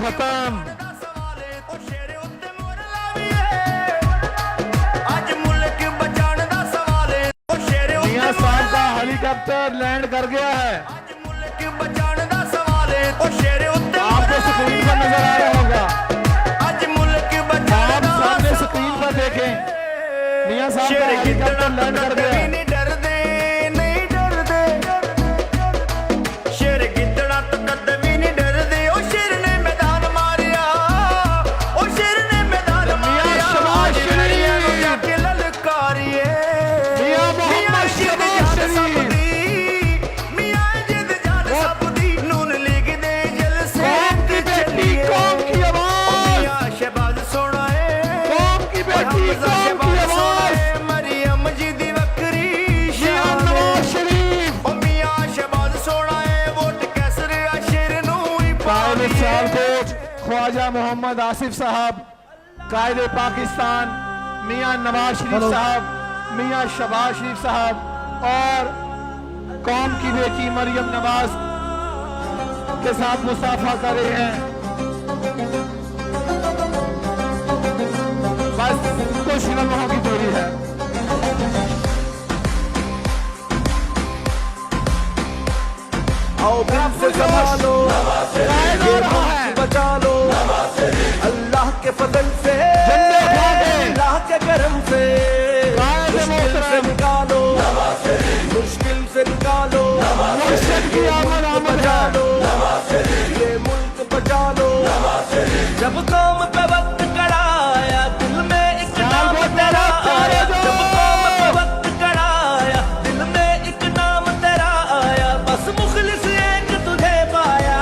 खत्म। मियां साहब का हेलीकॉप्टर लैंड कर गया है। आपको स्क्रीन पर नजर आ रहा होगा, आप सामने स्क्रीन पर देखें, मियां साहब का हेलीकॉप्टर लैंड कर गया है। ख्वाजा मोहम्मद आसिफ साहब, कायदे पाकिस्तान मियां नवाज शरीफ साहब, मियां शहबाज शरीफ साहब और कौम की बेटी मरियम नवाज के साथ मुसाफा कर रहे हैं। बस कुछ लम्हों की दूरी है। आओ दिल से संभालो, बचा लो अल्लाह के फजल से, अल्लाह के करम से, मुश्किल से निकालो, मुश्किल से निकालो, बचा लो ये मुल्क बचा लो। जब कौम पे वक्त कड़ा आया, दिल में एक नाम तेरा आया, जब कौम पे वक्त कड़ा आया, दिल में एक नाम तेरा आया, बस मुखलिस एक तुझे पाया।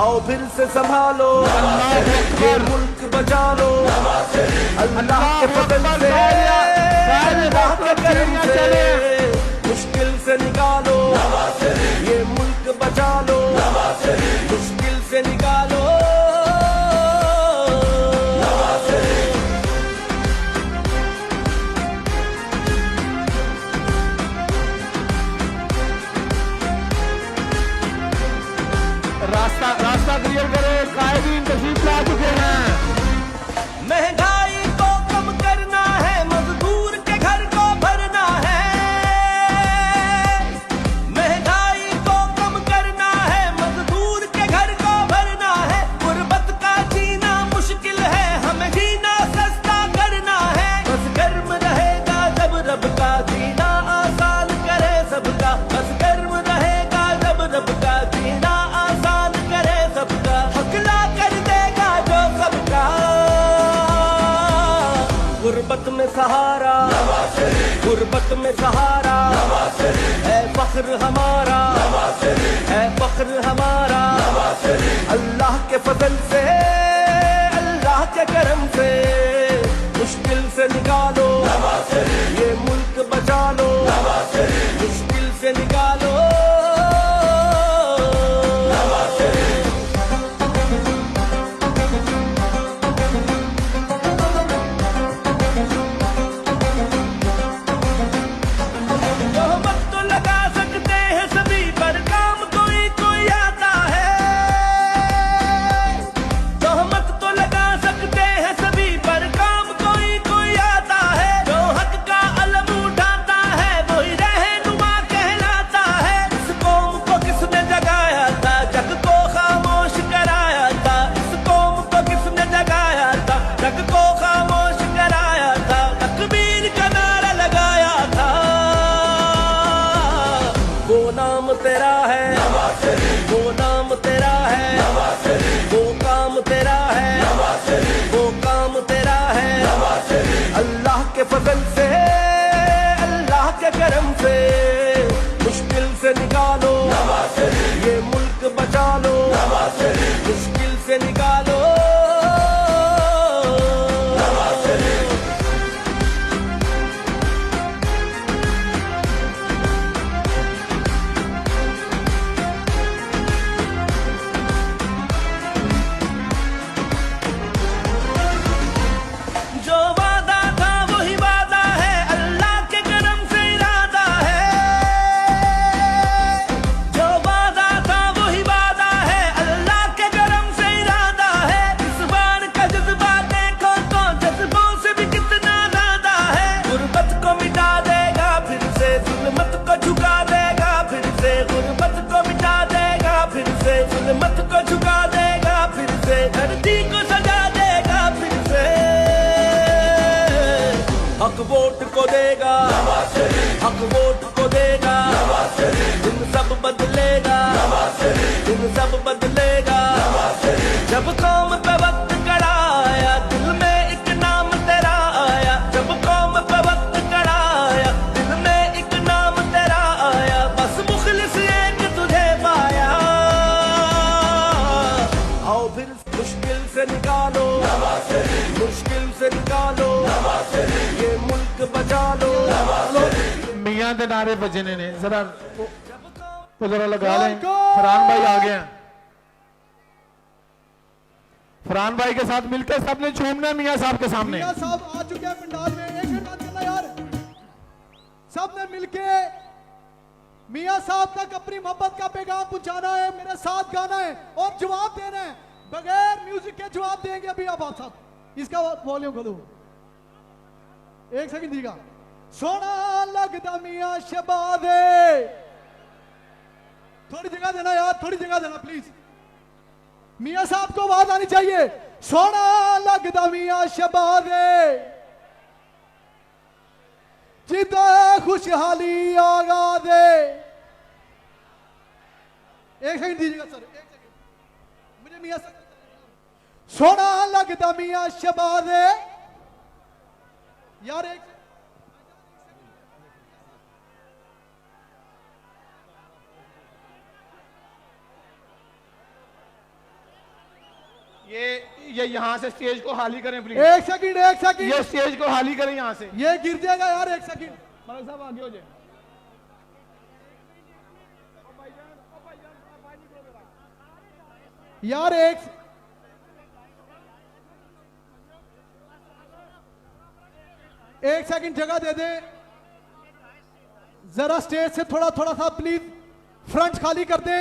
आओ फिर से संभालो, ये मुल्क बचा लो अल्लाह के फजल से, अल्लाह के करम से, मुश्किल से निकालो ये मुल्क बचा लो, मुश्किल से निकालो। रास्ता क्लियर करो, कायदीन तशरीफ ला चुके हैं। महंगाई को कम करना है, मजदूर के घर को भरना है, महंगाई को कम करना है, मजदूर के घर को भरना है, गुर्बत का जीना मुश्किल है, हमें जीना सस्ता करना है, बस गर्म रहेगा जब रब का जीना आसान करे सबका, बस गर्म रहेगा जब रब का जीना आसान करे सबका, हकला कर देगा जो सबका। गुर्बत में सहारा, गुर्बत में सहारा है फख्र हमारा, है फख्र हमारा, अल्लाह के फजल से, अल्लाह के करम से, मुश्किल से निकालो ये मुल्क बचा लो, मुश्किल से निकालो। को देगा, हक वोट को देगा, दिन सब बदलेगा, दिन सब बदलेगा। जब कौम पे वक्त कड़ा आया, दिल में एक नाम तेरा आया। जब कौम पे वक्त कड़ा आया, दिल में एक नाम तेरा आया। बस मुखलिस एक तुझे पाया। आओ फिर मुश्किल से निकालो, मुश्किल से निकालो, ये मुल्क बचा लो। मियां दे नारे बजने ने जरा तो जरा लगा लें। फरहान भाई आ गए हैं। फरहान भाई के साथ मिलकर सबने झूमना है मियां साहब के सामने। मियां साहब आ चुके हैं पंडाल में। एक मिनट बात करना यार, सबने मिलके मियां साहब तक अपनी मोहब्बत का पैगाम पहुंचाना है, मेरे साथ गाना है और जवाब देना है। बगैर म्यूजिक के जवाब देंगे अभी आप साहब। इसका वॉल्यूम खोलो, एक सेकंड दीगा। सोना लगदा मियां शबादे, थोड़ी जगह देना यार, थोड़ी जगह देना प्लीज। मियां साहब को आवाज आनी चाहिए। सोना लगदा मियां शबादे, जिदा खुशहाली आगा दे। एक सेकंड दीजिएगा सर, एक सेकंड मुझे मियां साहब। सोना लगदा मियां शबादे यार, एक ये यहाँ से स्टेज को खाली करें प्लीज। एक सेकंड, एक सेकंड, ये स्टेज को खाली करें यहाँ से। ये गिर जाएगा यार, एक सेकंड। मलिक साहब आगे हो जाए। यार एक सेकंड जगह दे दे जरा। स्टेज से थोड़ा थोड़ा सा प्लीज फ्रंट खाली कर दे।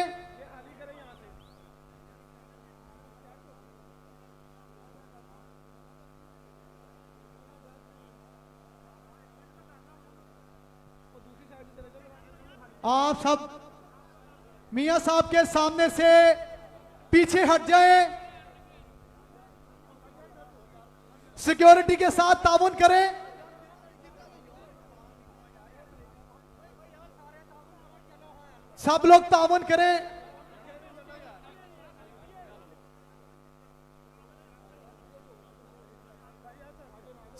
आप सब मियां साहब के सामने से पीछे हट जाएं, सिक्योरिटी के साथ ताउन करें। सब लोग ताउन करें।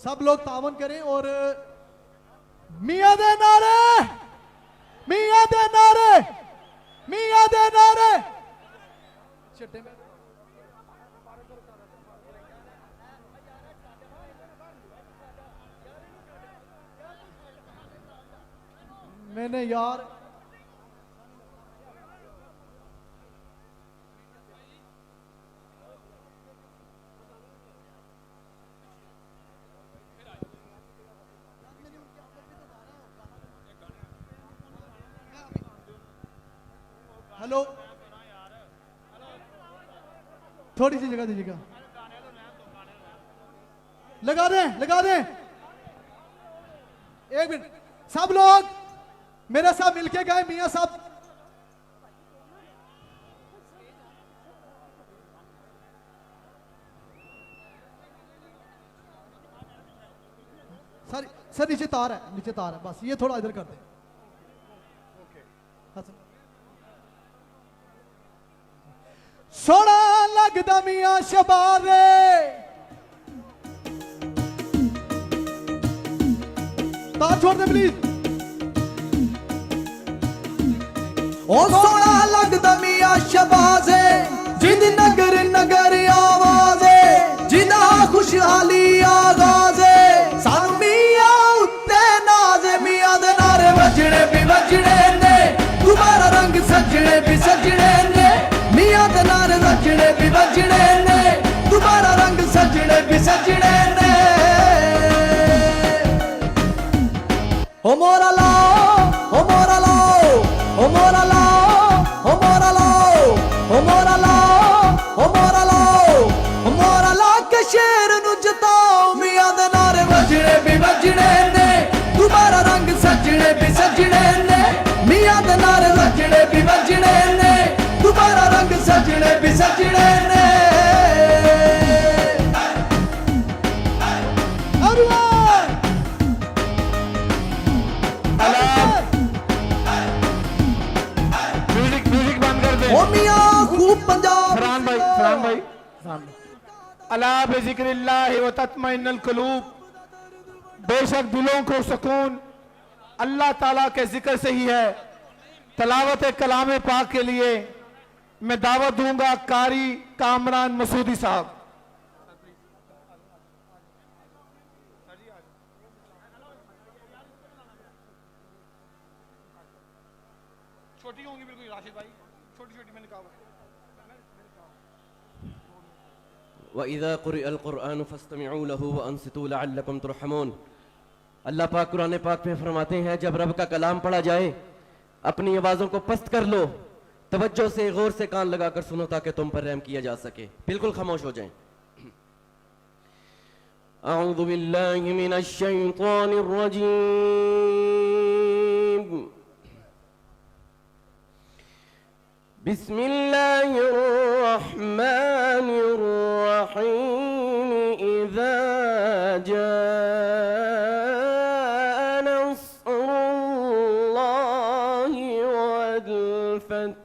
सब लोग ताउन करें और मियां दे नारे, मियां दे नारे, मियां दे नारे। चिट्टे में मैंने यार हेलो, थोड़ी सी जगह दीजिएगा। लगा दें, लगा दें। एक मिनट, सब लोग मेरे साथ मिलके गए। मियां साहब सर नीचे तार है, नीचे तार है, बस ये थोड़ा इधर कर दे। सोना लगदा मियां शबादे, तार छोड़ दे प्लीज। ओ सोना लगदा मियां शबाज़े, जिंद नगर नगर आवाज़े, जिदा खुशहाली आगाज़े। सानू मियां उत्ते नाज़े, मियां दे नारे वजने भी वजने ने, तुम्हारा रंग सजने भी सजने ने। मियां दे नारे वजने भी वजने ने, तुम्हारा रंग सजने भी सजने ने। ओ मोरा लाओ, ओ मोरा लाओ, ओ मोरा लाओ, ओ मोरा लाओ, ओ मोरा लाओ, ओ मोरा लाओ, ओ मोरा ला के शेर नु जताओ। मियां दे नारे वजने भी वजने ने, तुम्हारा रंग सजने भी सजने ने। मियां दे नारे वजने भी वजने ने, तुम्हारा रंग सजने भी सजने ने। अला बिज़िक्रिल्लाहि व तत्मइन्नुल कुलूब, बेशक दिलों को सुकून अल्लाह ताला के जिक्र से ही है। तलावत कलाम पाक के लिए मैं दावत दूंगा कारी कामरान मसूदी साहब। छोटी होंगी बिल्कुल राशिद भाई, छोटी छोटी मैंने कहा। वइज़ा क़ुरिअल क़ुरआन फ़स्तमिऊ लहू वअनसितू लअल्लकुम तुरहमून। अल्लाह पाक कुरान पाक में फरमाते हैं, जब रब का कलाम पढ़ा जाए अपनी आवाज़ों को पस्त कर लो, तवज्जो से गौर से कान लगाकर सुनो ताकि तुम पर रहम किया जा सके। बिल्कुल खामोश हो जाएं। अऊज़ु बिल्लाहि मिनश शैतानिर रजीम। बिस्मिल्लाहिर रहमानिर रहीम। इज़ा जाअ नस्रुल्लाहि वल फत्ह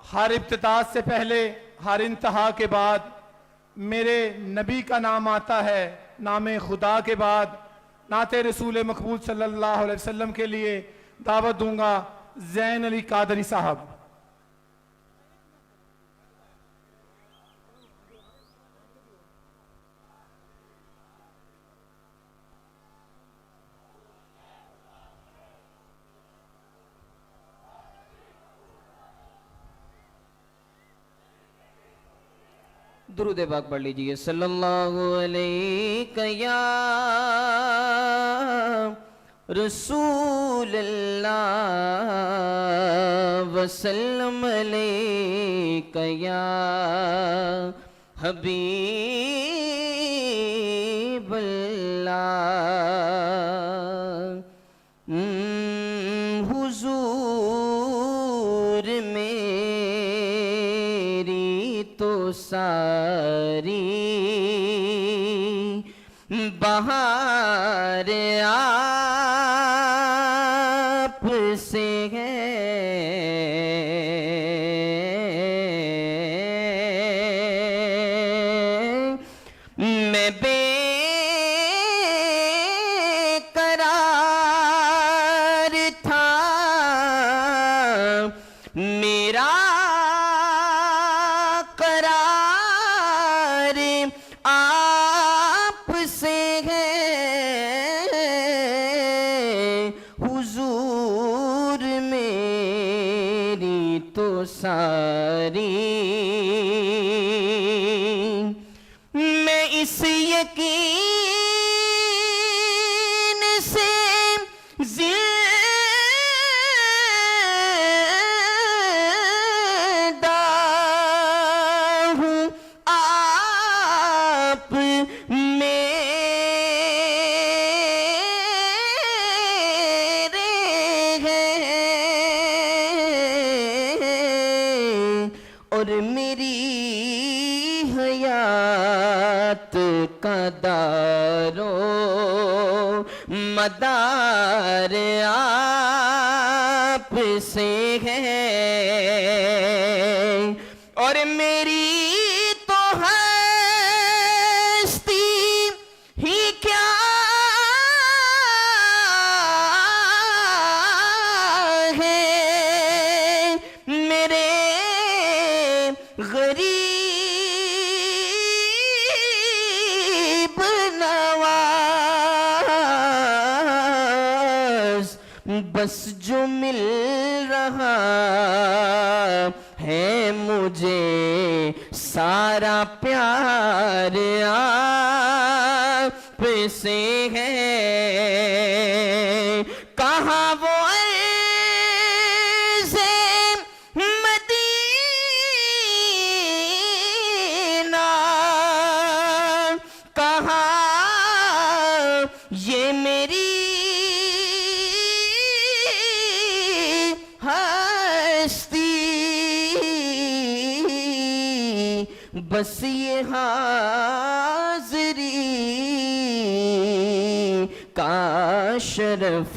हर इब्तिदा से पहले हर इंतहा के बाद मेरे नबी का नाम आता है, नाम खुदा के बाद नाते रसूल मकबूल सल्लल्लाहु अलैहि वसल्लम के लिए दावत दूंगा ज़ैन अली कादरी साहब। दुरूद पाक पढ़ लीजिए। सल्लल्लाहु अलैहि या रसूल अल्लाह वसल्लम अलैहि या हबीब अल्लाह। हुजूर मेरी तो सारी बहार आप से है। मैं बेकरार था, मेरा करार आप से है। हुजूर मेरी तो सारी मैं इस यकीन से जिंदा हूँ, आप मेरे हैं। मदार आप से है और मेरी तो हस्ती ही क्या है मेरे गरीब नवाज बस जो मिल रहा है मुझे सारा प्यार आप से है कहाँ वो ऐसे मदीना कहाँ ये मेरी हस्ती बस ये हाज़री का शरफ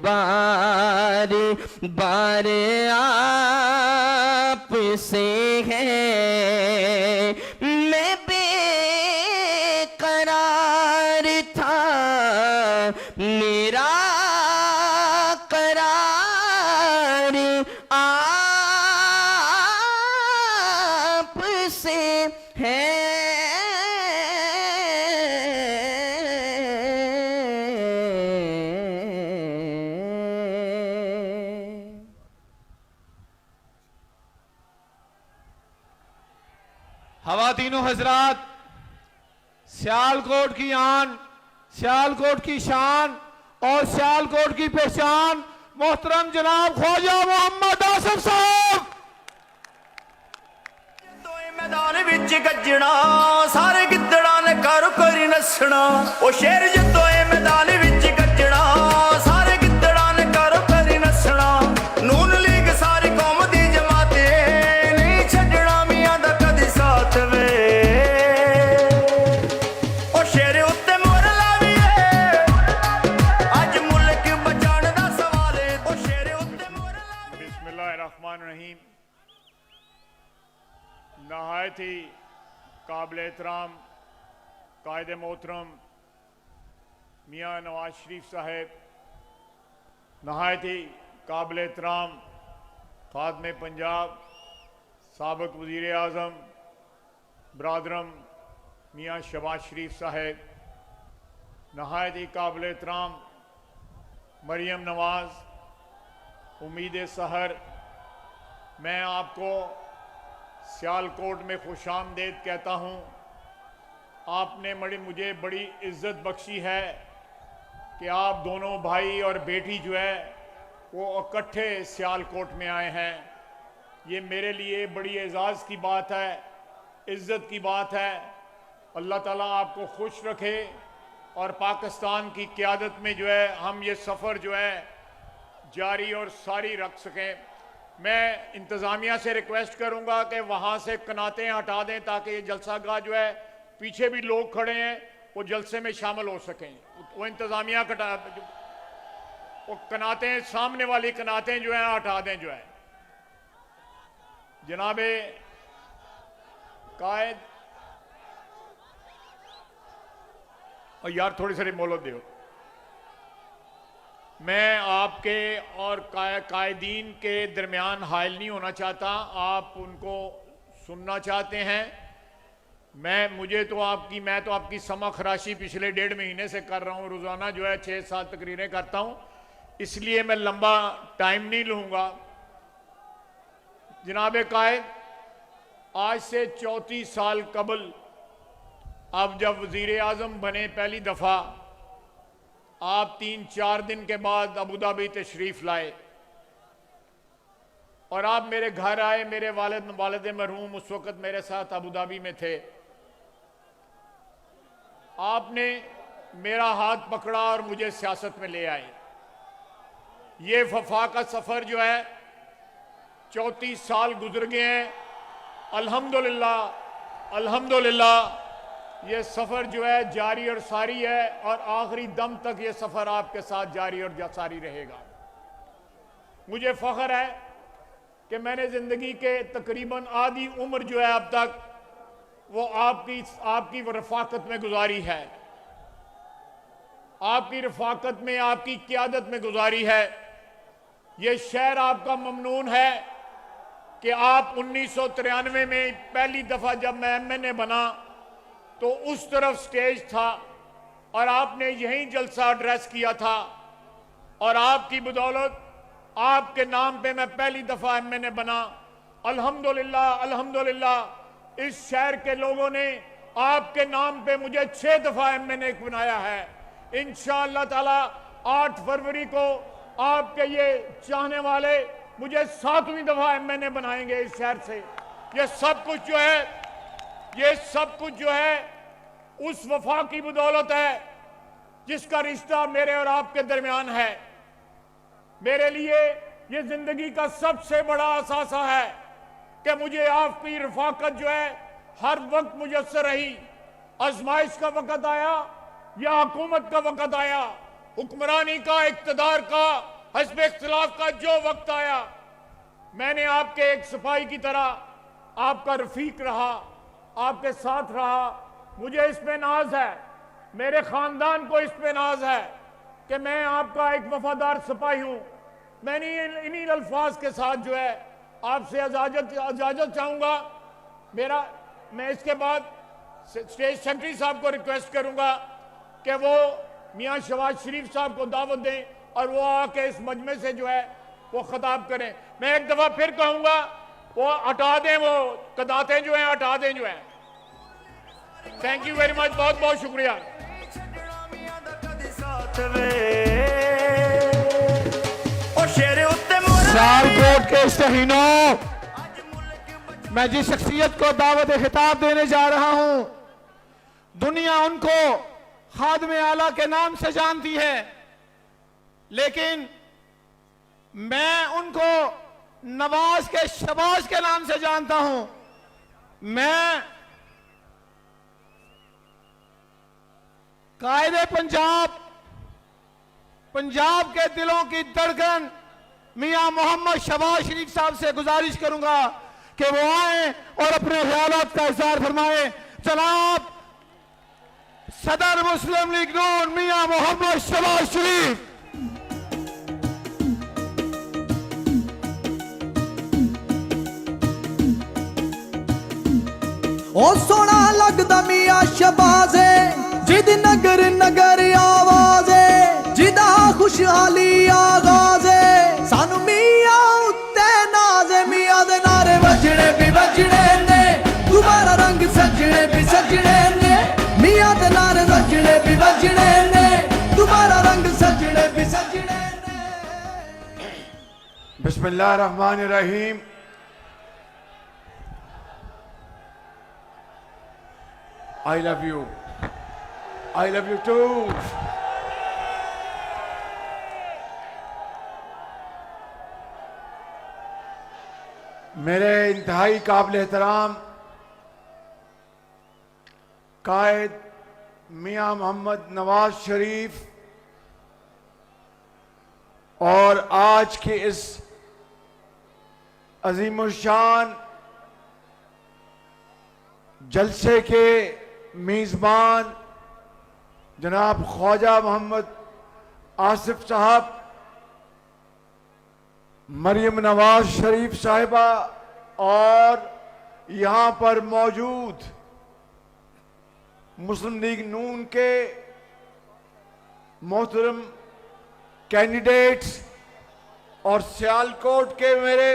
बार बार आप से है मैं बेकरार था मेरा करार आप से है खवातीनो हजरात, सियालकोट की आन, सियालकोट की शान और सियालकोट की पहचान मोहतरम जनाब ख्वाजा मोहम्मद आसिफ साहब। दोए मैदान विच गज्जना सारे गिद्दड़ां ने कर करी नसना ओ शेर जदोए मैदान विच गज्जना सारे गिद्दड़ां ने कर करी नसना नून लीग सारी कौम दी जमाते नहीं छड्डना मियां दा कदी साथ वे ओ शेर उत्ते मोर लावीए अज मुल्क बचाण दा सवाल है ओ शेर उत्ते मोर लावीए। बिस्मिल्लाहिर्रहमानिर्रहीम। नहायत ही काबिल एहतराम कायदे मोहतरम मियाँ नवाज शरीफ साहब, नहायत ही काबिल एहतराम खादमे पंजाब साबिक वज़ीर आज़म बरादरम मियाँ शहबाज शरीफ साहब, नहायत ही काबिल एहतराम मरियम नवाज उम्मीद सहर, मैं आपको सियालकोट में खुशामदेद कहता हूँ। आपने मुझे बड़ी इज्जत बख्शी है कि आप दोनों भाई और बेटी जो है वो इकट्ठे सियालकोट में आए हैं। ये मेरे लिए बड़ी एजाज़ की बात है, इज्जत की बात है। अल्लाह ताला आपको खुश रखे और पाकिस्तान की क़यादत में जो है हम ये सफ़र जो है जारी और सारी रख सकें। मैं इंतज़ामिया से रिक्वेस्ट करूंगा कि वहाँ से कनातें हटा दें ताकि ये जलसागाह जो है पीछे भी लोग खड़े हैं वो जलसे में शामिल हो सकें। वो इंतज़ामिया कटा वो कनातें सामने वाली कनातें जो हैं हटा दें जो है। जनाबे कायद और यार थोड़ी सी मोहलत दो। मैं आपके और कायदीन के दरमियान हायल नहीं होना चाहता, आप उनको सुनना चाहते हैं। मैं तो आपकी समा खराशी पिछले 1.5 महीने से कर रहा हूँ, रोज़ाना जो है 6-7 तकरीरें करता हूँ, इसलिए मैं लंबा टाइम नहीं लूँगा। जनाब कायद, आज से 34 साल कबल आप जब वज़ीर आज़म बने पहली दफ़ा, आप 3-4 दिन के बाद अबू धाबी तशरीफ लाए और आप मेरे घर आए। मेरे वालिद मरहूम उस वक़्त मेरे साथ अबू धाबी में थे। आपने मेरा हाथ पकड़ा और मुझे सियासत में ले आए। ये वफा का सफ़र जो है 34 साल गुजर गए हैं। अल्हम्दुलिल्लाह अल्हम्दुलिल्लाह ये सफ़र जो है जारी और सारी है और आखिरी दम तक ये सफ़र आपके साथ जारी और सारी रहेगा। मुझे फ़ख्र है कि मैंने ज़िंदगी के तकरीबन आधी उम्र जो है अब तक वो आपकी रफ़ाकत में गुजारी है, आपकी रफ़ाकत में, आपकी क़ियादत में गुजारी है। ये शहर आपका ममनून है कि आप 1993 में पहली दफ़ा जब मैं MNA बना तो उस तरफ स्टेज था और आपने यहीं जलसा एड्रेस किया था और आपकी बदौलत, आपके नाम पे मैं पहली दफ़ा MNA बना। अल्हम्दुलिल्लाह, अल्हम्दुलिल्लाह इस शहर के लोगों ने आपके नाम पे मुझे 6 दफ़ा MNA बनाया है। इंशाअल्लाह ताला 8 फरवरी को आपके ये चाहने वाले मुझे 7वीं दफ़ा MNA बनाएंगे इस शहर से। ये सब कुछ जो है उस वफा की बदौलत है जिसका रिश्ता मेरे और आपके दरमियान है। मेरे लिए ये जिंदगी का सबसे बड़ा असासा है कि मुझे आपकी रफाकत जो है हर वक्त मुयस्सर रही। आजमाइश का वक़्त आया या हुकूमत का वक़्त आया, हुक्मरानी का, इक़्तिदार का, हस्ब इख्तिलाफ का जो वक्त आया, मैंने आपके एक सिपाही की तरह आपका रफीक रहा, आपके साथ रहा। मुझे इस पे नाज है, मेरे खानदान को इस पे नाज है कि मैं आपका एक वफादार सिपाही हूं। मैंने इन्हीं अल्फाज के साथ जो है आपसे इजाजत चाहूंगा। मैं इसके बाद स्टेज सेक्रेटरी साहब को रिक्वेस्ट करूंगा कि वो मियां शहबाज शरीफ साहब को दावत दें और वो आके इस मजमे से जो है वो खिताब करें। मैं एक दफा फिर कहूंगा वो हटा दें, वो कदातें जो हैं हटा दें जो है। थैंक यू वेरी मच, बहुत बहुत शुक्रिया। सियालकोट के शहीनों, मैं जिस शख्सियत को दावत खिताब देने जा रहा हूं, दुनिया उनको खादमे आला के नाम से जानती है, लेकिन मैं उनको नवाज के शबाज के नाम से जानता हूं। मैं कायदे पंजाब के दिलों की धड़कन मियां मोहम्मद शहबाज शरीफ साहब से गुजारिश करूंगा कि वो आए और अपने ख्यालात का इज़हार फरमाए। जनाब सदर मुस्लिम लीग नून मियां मोहम्मद शहबाज शरीफ। ओ सोना लगदा मियां शहबाज है, जिद नगर नगर आवाज है, जिदा खुशहाली आगाज है। सानू मियां उत्ते नाज है, मियां दे नारे वजने भी वजने ने, तुम्हारा रंग सजने भी सजने ने। मियां दे नारे वजने भी वजने ने, तुम्हारा रंग सजने भी सजने ने। बिस्मिल्लाहिर्रहमानिर्रहीम। I love you. I love you too. मेरे इंतहाई काबिल एहतराम कायद मियां मोहम्मद नवाज शरीफ और आज के इस अजीमुशान जलसे के मेज़बान जनाब ख्वाजा मोहम्मद आसिफ साहब, मरियम नवाज शरीफ साहिबा और यहाँ पर मौजूद मुस्लिम लीग नून के मोहतरम कैंडिडेट्स और सियालकोट के मेरे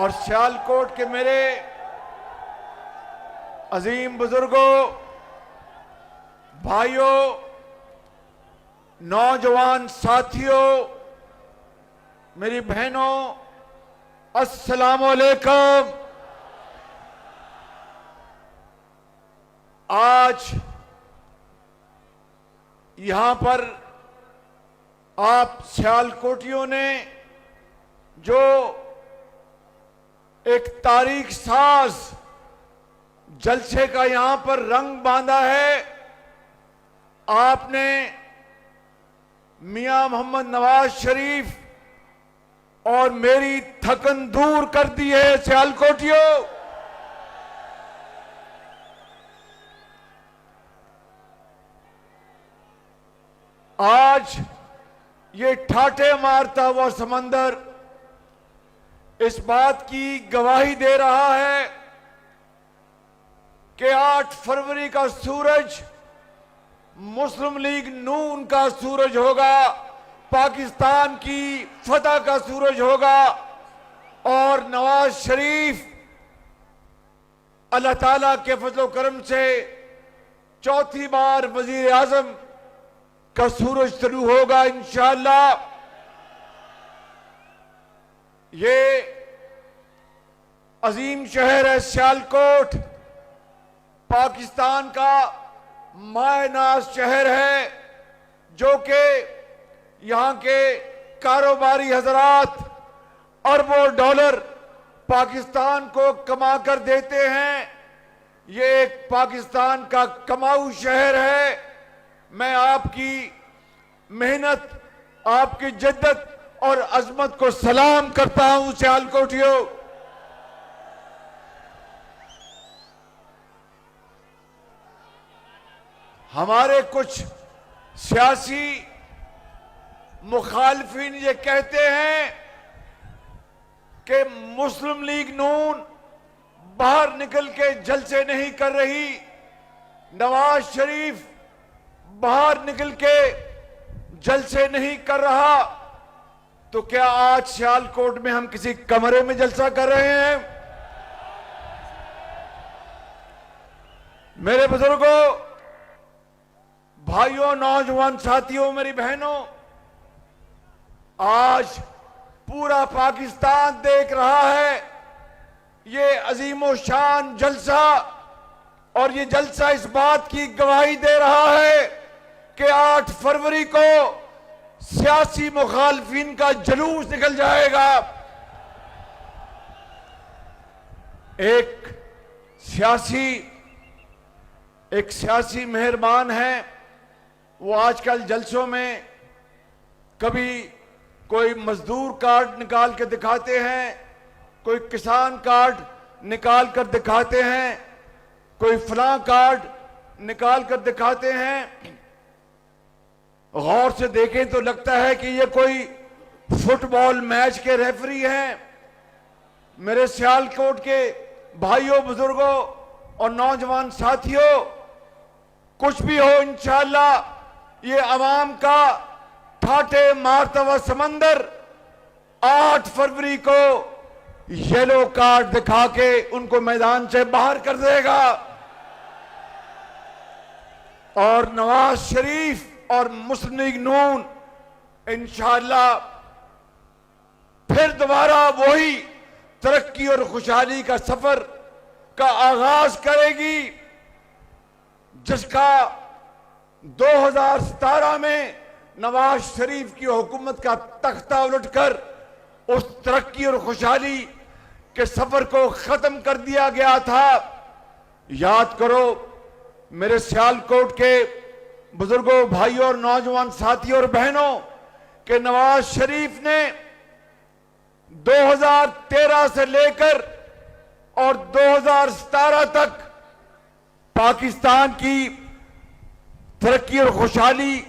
सियालकोट के मेरे अजीम बुजुर्गों, भाइयों, नौजवान साथियों, मेरी बहनों, अस्सलाम वालेकुम। आज यहां पर आप सियालकोटियों ने जो एक तारीख साज जलसे का यहां पर रंग बांधा है, आपने मियां मोहम्मद नवाज शरीफ और मेरी थकन दूर कर दी है। सियालकोटियों, आज ये ठाठे मारता हुआ समंदर इस बात की गवाही दे रहा है कि 8 फरवरी का सूरज मुस्लिम लीग नून का सूरज होगा, पाकिस्तान की फतह का सूरज होगा और नवाज शरीफ अल्लाह ताला के फजल करम से चौथी बार वजीर आजम का सूरज शुरू होगा इंशाअल्लाह। ये अजीम शहर है सियालकोट, पाकिस्तान का मायनाज शहर है, जो कि यहां के कारोबारी हजरात अरबों डॉलर पाकिस्तान को कमा कर देते हैं। ये एक पाकिस्तान का कमाऊ शहर है। मैं आपकी मेहनत, आपकी जिद्दत और अजमत को सलाम करता हूं सियालकोटियों। हमारे कुछ सियासी मुखालफिन ये कहते हैं कि मुस्लिम लीग नून बाहर निकल के जलसे नहीं कर रही, नवाज शरीफ बाहर निकल के जलसे नहीं कर रहा। तो क्या आज सियालकोट में हम किसी कमरे में जलसा कर रहे हैं? मेरे बुजुर्गों, भाइयों, नौजवान साथियों, मेरी बहनों, आज पूरा पाकिस्तान देख रहा है ये अजीमो शान जलसा, और ये जलसा इस बात की गवाही दे रहा है कि 8 फरवरी को सियासी मुखालफिन का जुलूस निकल जाएगा। एक सियासी मेहरबान है, वो आजकल जलसों में कभी कोई मजदूर कार्ड निकाल के दिखाते हैं, कोई किसान कार्ड निकाल कर दिखाते हैं, कोई फलां कार्ड निकाल कर दिखाते हैं। गौर से देखें तो लगता है कि ये कोई फुटबॉल मैच के रेफरी हैं। मेरे सियालकोट के भाइयों, बुजुर्गों और नौजवान साथियों, कुछ भी हो, इंशाअल्लाह ये अवाम का ठाठे मारता हुआ समंदर 8 फरवरी को येलो कार्ड दिखा के उनको मैदान से बाहर कर देगा और नवाज शरीफ और मुस्लिम लीग नून इंशाअल्लाह फिर दोबारा वही तरक्की और खुशहाली का सफर का आगाज करेगी, जिसका 2017 में नवाज शरीफ की हुकूमत का तख्ता उलटकर उस तरक्की और खुशहाली के सफर को खत्म कर दिया गया था। याद करो मेरे सियालकोट के बुजुर्गों, भाइयों और नौजवान साथियों और बहनों, के नवाज शरीफ ने 2013 से लेकर और 2017 तक पाकिस्तान की तरक्की और खुशहाली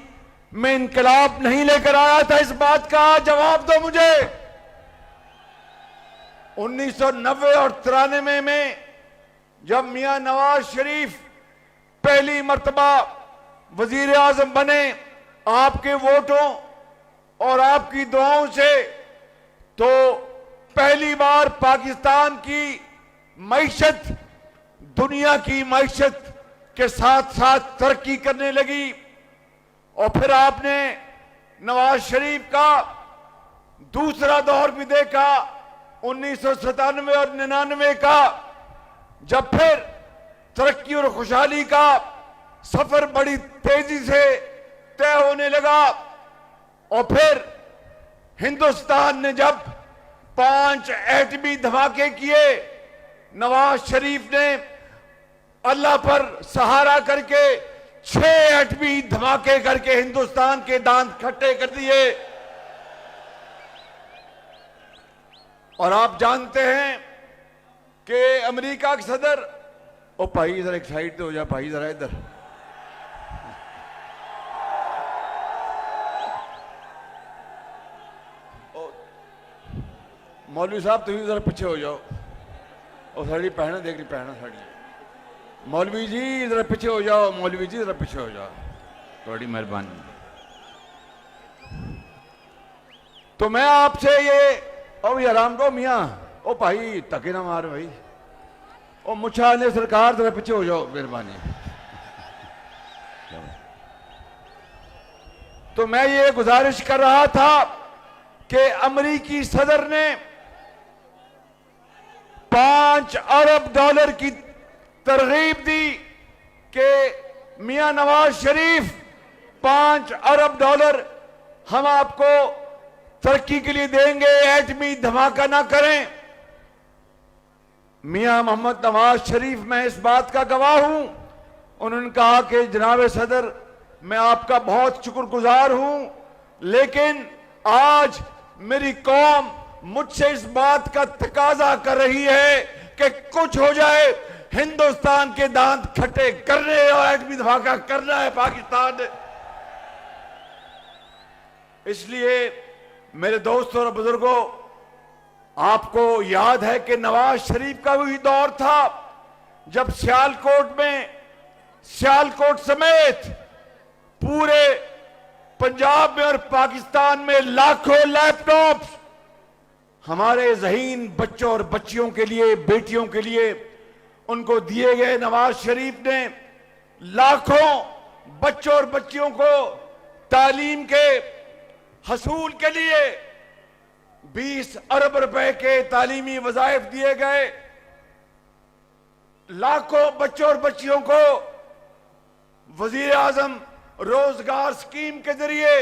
में इनकलाब नहीं लेकर आया था। इस बात का जवाब दो मुझे। 1990 और 93 में जब मियां नवाज शरीफ पहली मर्तबा वजीर आजम बने आपके वोटों और आपकी दुआओं से, तो पहली बार पाकिस्तान की मईशत दुनिया की मईशत के साथ साथ तरक्की करने लगी। और फिर आपने नवाज शरीफ का दूसरा दौर भी देखा 1997 और 99 का, जब फिर तरक्की और खुशहाली का सफर बड़ी तेजी से तय होने लगा। और फिर हिंदुस्तान ने जब 5 एटमी धमाके किए, नवाज शरीफ ने अल्लाह पर सहारा करके 6 एटमी धमाके करके हिंदुस्तान के दांत खट्टे कर दिए। और आप जानते हैं कि अमेरिका के सदर, ओ भाई इधर एक साइड पे हो जा भाई, जरा इधर, मौलवी साहब तुम जरा पीछे हो जाओ, और साड़ी पहना देख रही पहना साड़ी, मौलवी जी जरा पीछे हो जाओ, मौलवी जी जरा पीछे हो जाओ, थोड़ी मेहरबानी। तो मैं आपसे ये, ओ भैया राम को मियाँ, ओ भाई तके ना मार भाई, ओ मुछा ने सरकार जरा पीछे हो जाओ मेहरबानी। तो मैं ये गुजारिश कर रहा था कि अमेरिकी सदर ने 5 अरब डॉलर की तरगीब दी कि मियां नवाज शरीफ 5 अरब डॉलर हम आपको तरक्की के लिए देंगे, एटमी धमाका ना करें। मियां मोहम्मद नवाज शरीफ, मैं इस बात का गवाह हूं, उन्होंने कहा कि जनाब सदर मैं आपका बहुत शुक्रगुजार हूं, लेकिन आज मेरी कौम मुझसे इस बात का तकाजा कर रही है कि कुछ हो जाए, हिंदुस्तान के दांत खट्टे करने और एटमी धमाका करना है पाकिस्तान ने। इसलिए मेरे दोस्तों और बुजुर्गों, आपको याद है कि नवाज शरीफ का वही दौर था जब सियालकोट समेत पूरे पंजाब में और पाकिस्तान में लाखों लैपटॉप हमारे ज़हीन बच्चों और बच्चियों के लिए, बेटियों के लिए उनको दिए गए। नवाज शरीफ ने लाखों बच्चों और बच्चियों को तालीम के हसूल के लिए 20 अरब रुपए के तालीमी वज़ाइफ दिए गए। लाखों बच्चों और बच्चियों को वजीर आजम रोजगार स्कीम के जरिए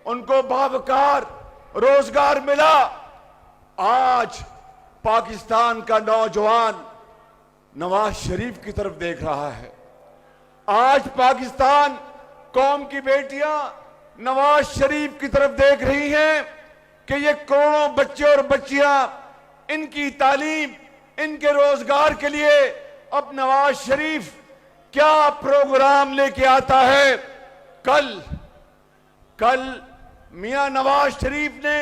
उनको बावकार रोजगार मिला। आज पाकिस्तान का नौजवान नवाज शरीफ की तरफ देख रहा है। आज पाकिस्तान कौम की बेटियां नवाज शरीफ की तरफ देख रही हैं कि ये करोड़ों बच्चे और बच्चियां, इनकी तालीम, इनके रोजगार के लिए अब नवाज शरीफ क्या प्रोग्राम लेके आता है। कल मियां नवाज शरीफ ने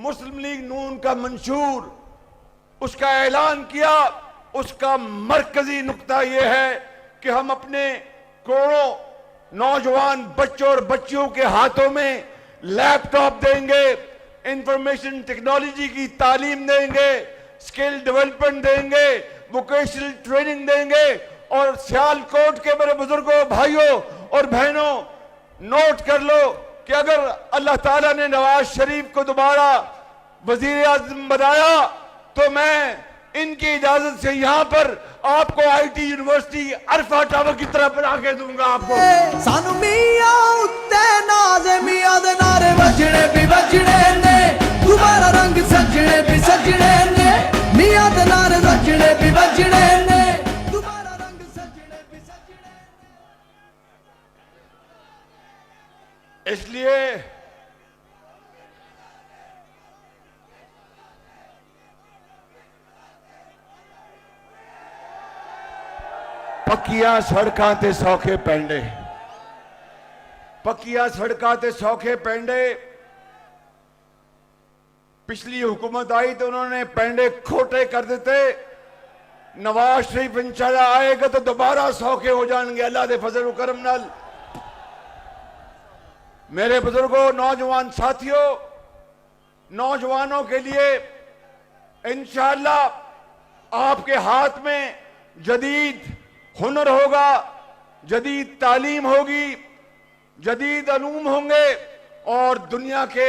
मुस्लिम लीग नून का मंशूर, उसका ऐलान किया। उसका मरकजी नुक्ता यह है कि हम अपने करोड़ों नौजवान बच्चों और बच्चियों के हाथों में लैपटॉप देंगे, इंफॉर्मेशन टेक्नोलॉजी की तालीम देंगे, स्किल डेवलपमेंट देंगे, वोकेशनल ट्रेनिंग देंगे। और सियालकोट के मेरे बुजुर्गों, भाइयों और बहनों, नोट कर लो कि अगर अल्लाह ताला ने नवाज शरीफ को दोबारा वजीर आज़म बनाया तो मैं इनकी इजाजत से यहां पर आपको आईटी यूनिवर्सिटी अरफा टावर की तरफ बना के दूंगा आपको। सानू मियां उत्ते नाज़े मियां दे नारे बजने भी बजने ने, तुम्हारा रंग सजने भी सजने ने, मियां दे नारे बजने भी बजने ने, तुम्हारा रंग सजने भी सजने ने। इसलिए पक्कियां सड़कां ते सौखे पेंडे, पक्कियां सड़कां ते सौखे पेंडे। पिछली हुकूमत आई तो उन्होंने पेंडे खोटे कर देते। नवाज शरीफ इंशाल्लाह आएगा तो दोबारा सौखे हो जाएंगे अल्लाह दे फजल करम नाल। मेरे बुजुर्गों, नौजवान साथियों, नौजवानों के लिए इंशाल्लाह आपके हाथ में जदीद हुनर होगा, जदीद तालीम होगी, जदीद अलूम होंगे और दुनिया के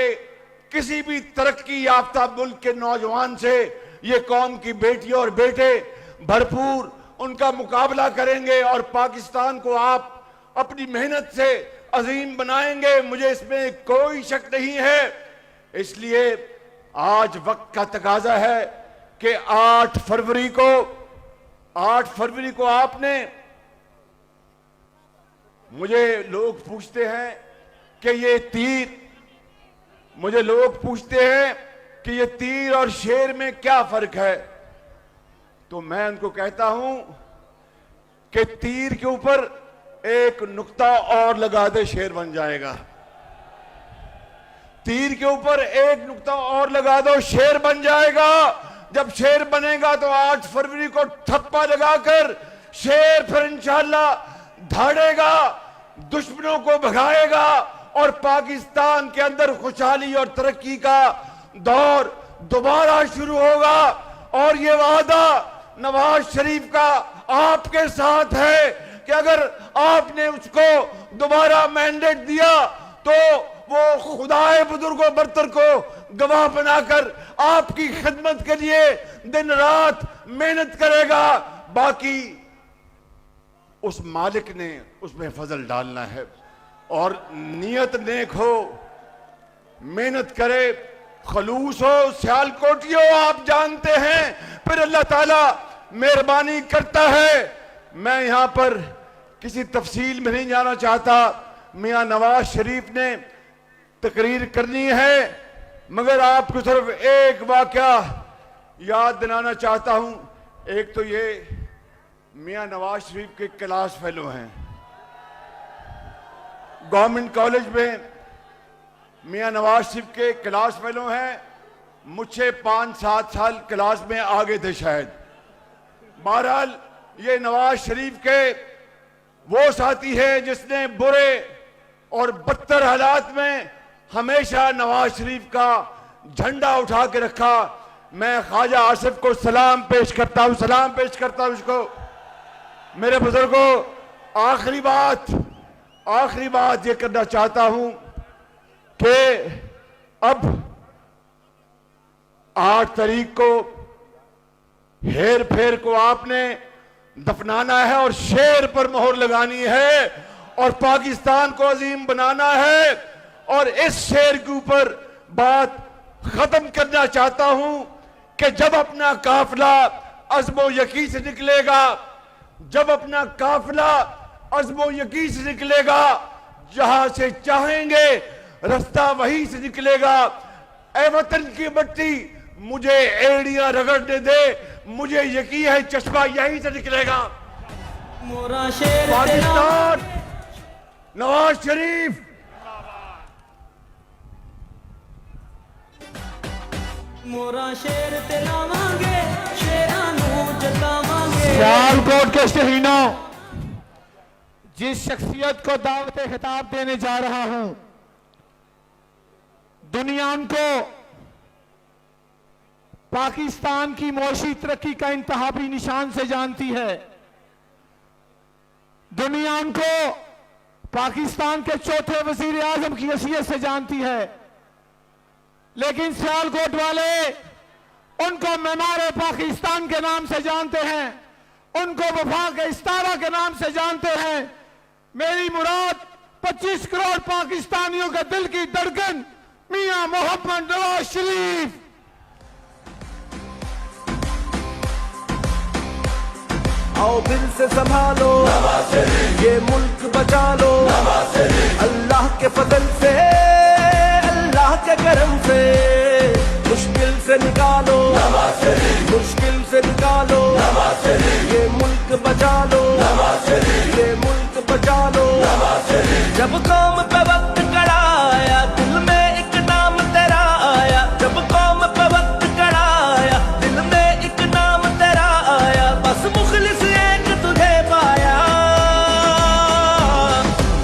किसी भी तरक्की याफ्ता मुल्क के नौजवान से ये कौम की बेटियां और बेटे भरपूर उनका मुकाबला करेंगे और पाकिस्तान को आप अपनी मेहनत से अजीम बनाएंगे, मुझे इसमें कोई शक नहीं है। इसलिए आज वक्त का तकाजा है कि 8 फरवरी को आपने, मुझे लोग पूछते हैं कि ये तीर, मुझे लोग पूछते हैं कि ये तीर और शेर में क्या फर्क है, तो मैं उनको कहता हूं कि तीर के ऊपर एक नुक्ता और लगा दे, शेर बन जाएगा। तीर के ऊपर एक नुक्ता और लगा दो, शेर बन जाएगा। जब शेर बनेगा तो 8 फरवरी को ठप्पा लगाकर शेर फिर इंशाअल्लाह धाड़ेगा, दुश्मनों को भगाएगा और पाकिस्तान के अंदर खुशहाली और तरक्की का दौर दोबारा शुरू होगा। और ये वादा नवाज शरीफ का आपके साथ है कि अगर आपने उसको दोबारा मैंडेट दिया तो वो खुदाए बुजुर्गो बरतर को गवाह बनाकर आपकी खिदमत के लिए दिन रात मेहनत करेगा। बाकी उस मालिक ने उसमें फजल डालना है और नियत नेक हो, मेहनत करे, खलूस हो, सियालकोटी हो, आप जानते हैं, फिर अल्लाह ताला मेहरबानी करता है। मैं यहां पर किसी तफसील में नहीं जाना चाहता, मियां नवाज शरीफ ने तकरीर करनी है, मगर आपको सिर्फ एक वाकया याद दिलाना चाहता हूं। एक तो ये मियां नवाज शरीफ के क्लास फेलो हैं, गवर्नमेंट कॉलेज में मियां नवाज शरीफ के क्लास फेलो हैं, मुझसे 5-7 साल क्लास में आगे थे शायद। बहरहाल ये नवाज शरीफ के वो साथी है जिसने बुरे और बदतर हालात में हमेशा नवाज शरीफ का झंडा उठा के रखा। मैं ख्वाजा आसिफ को सलाम पेश करता हूं उसको। मेरे बुजुर्गों, आखिरी बात ये करना चाहता हूं कि अब 8 तारीख को हेर फेर को आपने दफनाना है और शेर पर मोहर लगानी है और पाकिस्तान को अजीम बनाना है। और इस शेर के ऊपर बात खत्म करना चाहता हूं कि जब अपना काफिला अज़्मो यकीन से निकलेगा, जहां से चाहेंगे रास्ता वहीं से निकलेगा। ए वतन की मिट्टी, मुझे एड़ियां रगड़ने दे, मुझे यकीन है चश्मा यहीं से निकलेगा। मोरा शेर पाकिस्तान, नवाज शरीफ, मोरा शेर ते लावांगे, शेरां नूं जतावांगे। सियालकोट के शहीदों, जिस शख्सियत को दावत खिताब देने जा रहा हूं, दुनिया उनको पाकिस्तान की मौशी तरक्की का इंतहाबी निशान से जानती है। दुनिया उनको पाकिस्तान के चौथे वजीर आजम की हैसियत से जानती है, लेकिन सियालकोट वाले उनको मेमार पाकिस्तान के नाम से जानते हैं, उनको वफा के इस्तारा के नाम से जानते हैं। मेरी मुराद 25 करोड़ पाकिस्तानियों के दिल की धड़कन मियां मोहम्मद नवाज शरीफ। आओ फिर से संभालो ये मुल्क बचा लो, अल्लाह के फजल से, अल्लाह के करम से, मुश्किल से निकालो, ये मुल्क बचा लो, ये मुल्क बचा लो। जब कौम पे वक्त कड़ा आया, दिल में एक नाम तेरा आया। जब कौम पे वक्त कड़ा आया, दिल में एक नाम तेरा आया। बस मुखलिस एक तुझे पाया।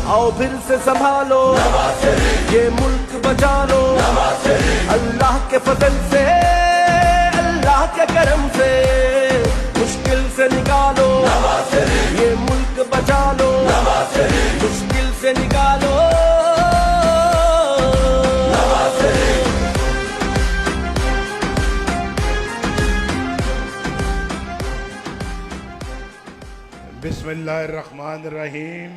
आओ फिर से संभालो ये मुल्क बचा लो, अल्लाह के फजल से, अल्लाह के करम से, मुश्किल से निकालो, ये मुल्क बचा लो, मुश्किल से निकालो। बिस्मिल्लाहिर्रहमानिर्रहीम।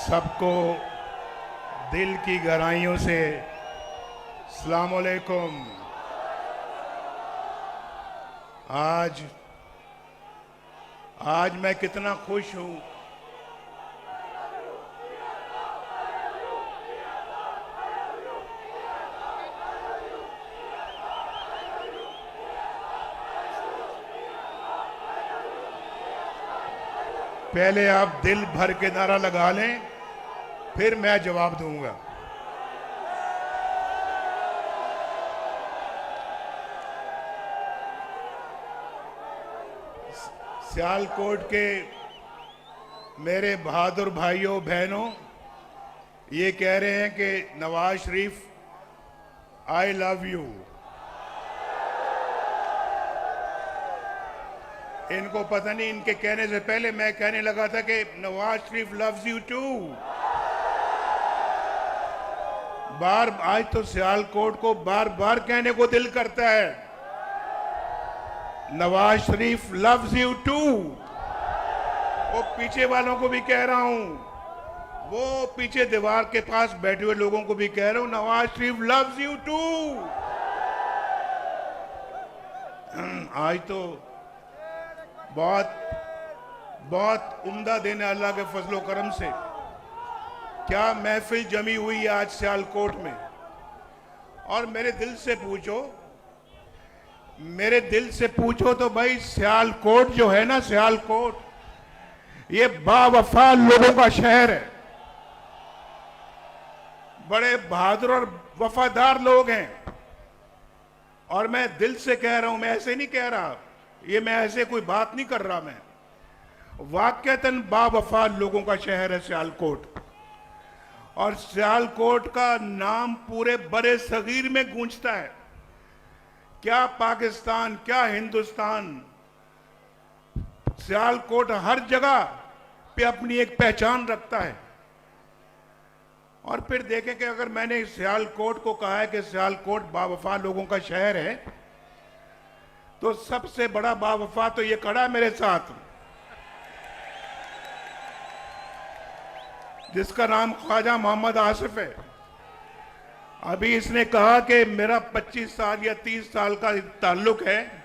सबको दिल की गहराइयों से अस्सलाम वालेकुम। आज मैं कितना खुश हूं। पहले आप दिल भर के नारा लगा लें, फिर मैं जवाब दूंगा। सियालकोट के मेरे बहादुर भाइयों बहनों ये कह रहे हैं कि Nawaz Sharif I love you. इनको पता नहीं, इनके कहने से पहले मैं कहने लगा था कि Nawaz Sharif loves you to. आज तो सियालकोट को बार बार कहने को दिल करता है, Nawaz Sharif loves you to. वो पीछे वालों को भी कह रहा हूं, वो पीछे दीवार के पास बैठे हुए लोगों को भी कह रहा हूं, Nawaz Sharif loves you to. आज तो बहुत उम्दा दिन है अल्लाह के फजलो करम से। क्या महफिल जमी हुई है आज सियालकोट में। और मेरे दिल से पूछो तो भाई सियालकोट जो है ना, सियालकोट ये बावफा लोगों का शहर है। बड़े बहादुर और वफादार लोग हैं। और मैं दिल से कह रहा हूं, मैं ऐसे नहीं कह रहा, ये मैं ऐसे कोई बात नहीं कर रहा, मैं वाकईतन बावफा लोगों का शहर है सियालकोट। और सियालकोट का नाम पूरे बड़े सगीर में गूंजता है। क्या पाकिस्तान, क्या हिंदुस्तान, सियालकोट हर जगह पे अपनी एक पहचान रखता है। और फिर देखें कि अगर मैंने सियालकोट को कहा है कि सियालकोट बावफा लोगों का शहर है, तो सबसे बड़ा बावफा तो ये खड़ा है मेरे साथ, जिसका नाम ख्वाजा मोहम्मद आसिफ है। अभी इसने कहा कि मेरा 25 साल या 30 साल का ताल्लुक है।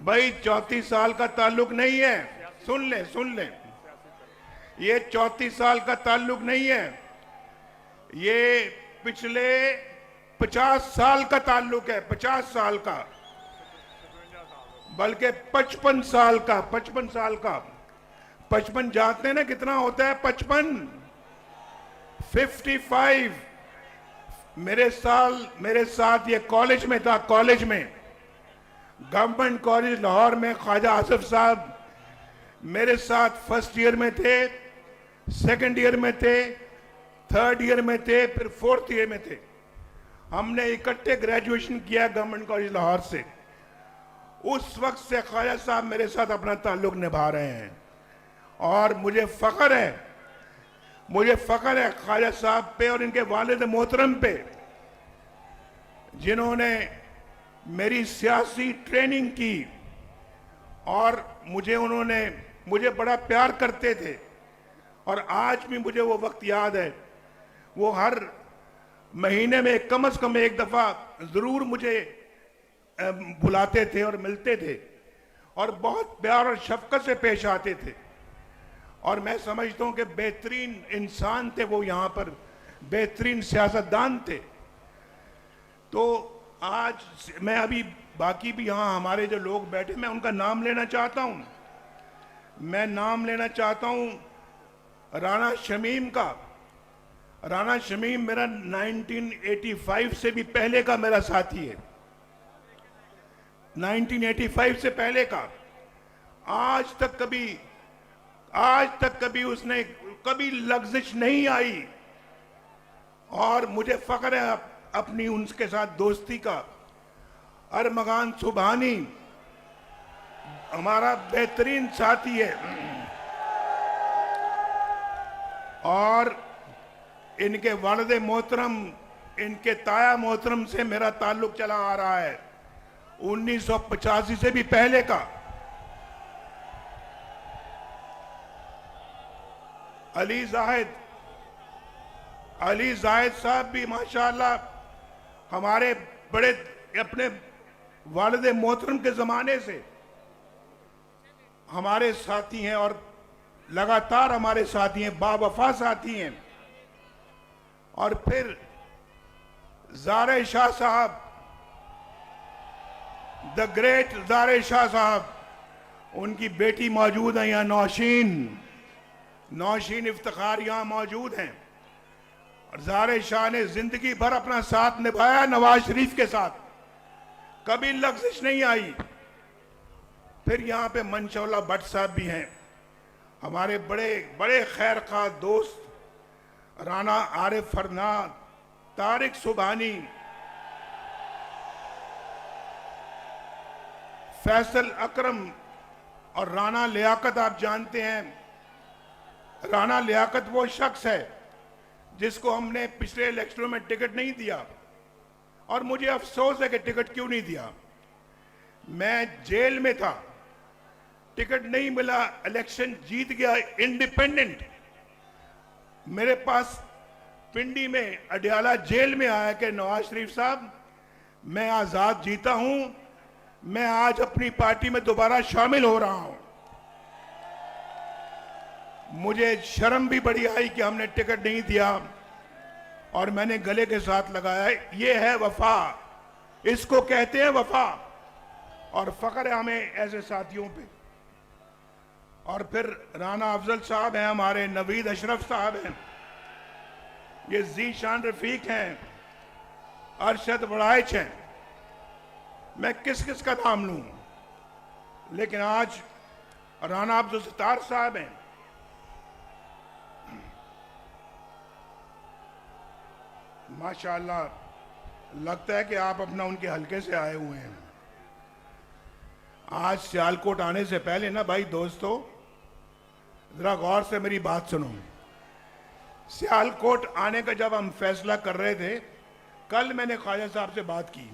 भाई 34 साल का ताल्लुक नहीं है, सुन ले, ये 34 साल का ताल्लुक नहीं है, ये पिछले 50 साल का ताल्लुक है, 50 साल का, बल्कि 55 साल का। 55 जानते हैं ना कितना होता है? 55 मेरे साथ ये कॉलेज में था, कॉलेज में, गवर्नमेंट कॉलेज लाहौर में ख्वाजा आसिफ साहब मेरे साथ फर्स्ट ईयर में थे, सेकंड ईयर में थे, थर्ड ईयर में थे, फिर फोर्थ ईयर में थे। हमने इकट्ठे ग्रेजुएशन किया गवर्नमेंट कॉलेज लाहौर से। उस वक्त से ख्वाजा साहब मेरे साथ अपना ताल्लुक निभा रहे हैं। और मुझे फख्र है ख्वाजा साहब पे और इनके वालिद मोहतरम पे, जिन्होंने मेरी सियासी ट्रेनिंग की। और मुझे बड़ा प्यार करते थे। और आज भी मुझे वो वक्त याद है। वो हर महीने में कम से कम एक दफा जरूर मुझे बुलाते थे और मिलते थे, और बहुत प्यार और शफकत से पेश आते थे। और मैं समझता हूं कि बेहतरीन इंसान थे वो, यहां पर बेहतरीन सियासतदान थे। तो आज मैं अभी बाकी भी यहां हमारे जो लोग बैठे, मैं उनका नाम लेना चाहता हूं। मैं नाम लेना चाहता हूं राना शमीम का। राना शमीम मेरा 1985 से भी पहले का मेरा साथी है, 1985 से पहले का। आज तक कभी उसने कभी लग्जिश नहीं आई। और मुझे फख्र है अपनी उनके साथ दोस्ती का। अरमगान सुबहानी हमारा बेहतरीन साथी है। और इनके वालिद मोहतरम, इनके ताया मोहतरम से मेरा ताल्लुक चला आ रहा है 1985 से भी पहले का। अली जाहिद साहब भी माशाअल्लाह हमारे बड़े अपने वालिद मोहतरम के ज़माने से हमारे साथी हैं और लगातार हमारे साथी हैं, बावफा साथी हैं। और फिर ज़ारे शाह साहब, द ग्रेट ज़ारे शाह साहब, उनकी बेटी मौजूद है यहाँ, नौशीन इफ्तिखार यहाँ मौजूद हैं। और ज़ारे शाह ने जिंदगी भर अपना साथ निभाया नवाज शरीफ के साथ, कभी लग़्ज़िश नहीं आई। फिर यहाँ पे मंशौला भट्ट साहब भी हैं, हमारे बड़े बड़े खैर खा दोस्त, राना आरिफ फरनाद, तारिक सुबहानी, फैसल अकरम और राना लियाकत। आप जानते हैं राना लियाकत वो शख्स है जिसको हमने पिछले इलेक्शनों में टिकट नहीं दिया, और मुझे अफसोस है कि टिकट क्यों नहीं दिया। मैं जेल में था, टिकट नहीं मिला, इलेक्शन जीत गया इंडिपेंडेंट। मेरे पास पिंडी में अडियाला जेल में आया कि नवाज शरीफ साहब, मैं आजाद जीता हूं, मैं आज अपनी पार्टी में दोबारा शामिल हो रहा हूं। मुझे शर्म भी बड़ी आई कि हमने टिकट नहीं दिया, और मैंने गले के साथ लगाया। ये है वफा, इसको कहते हैं वफा, और फख्र है हमें ऐसे साथियों पे। और फिर राना अफजल साहब हैं हमारे, नवीद अशरफ साहब हैं, ये जीशान रफीक हैं, अरशद वड़ाइच हैं। मैं किस किस का नाम लूं, लेकिन आज राना अब्दुल सत्तार साहब हैं, माशाअल्लाह लगता है कि आप अपना उनके हलके से आए हुए हैं। आज सियालकोट आने से पहले ना भाई दोस्तों, जरा गौर से मेरी बात सुनो। सियालकोट आने का जब हम फैसला कर रहे थे, कल मैंने ख्वाजा साहब से बात की।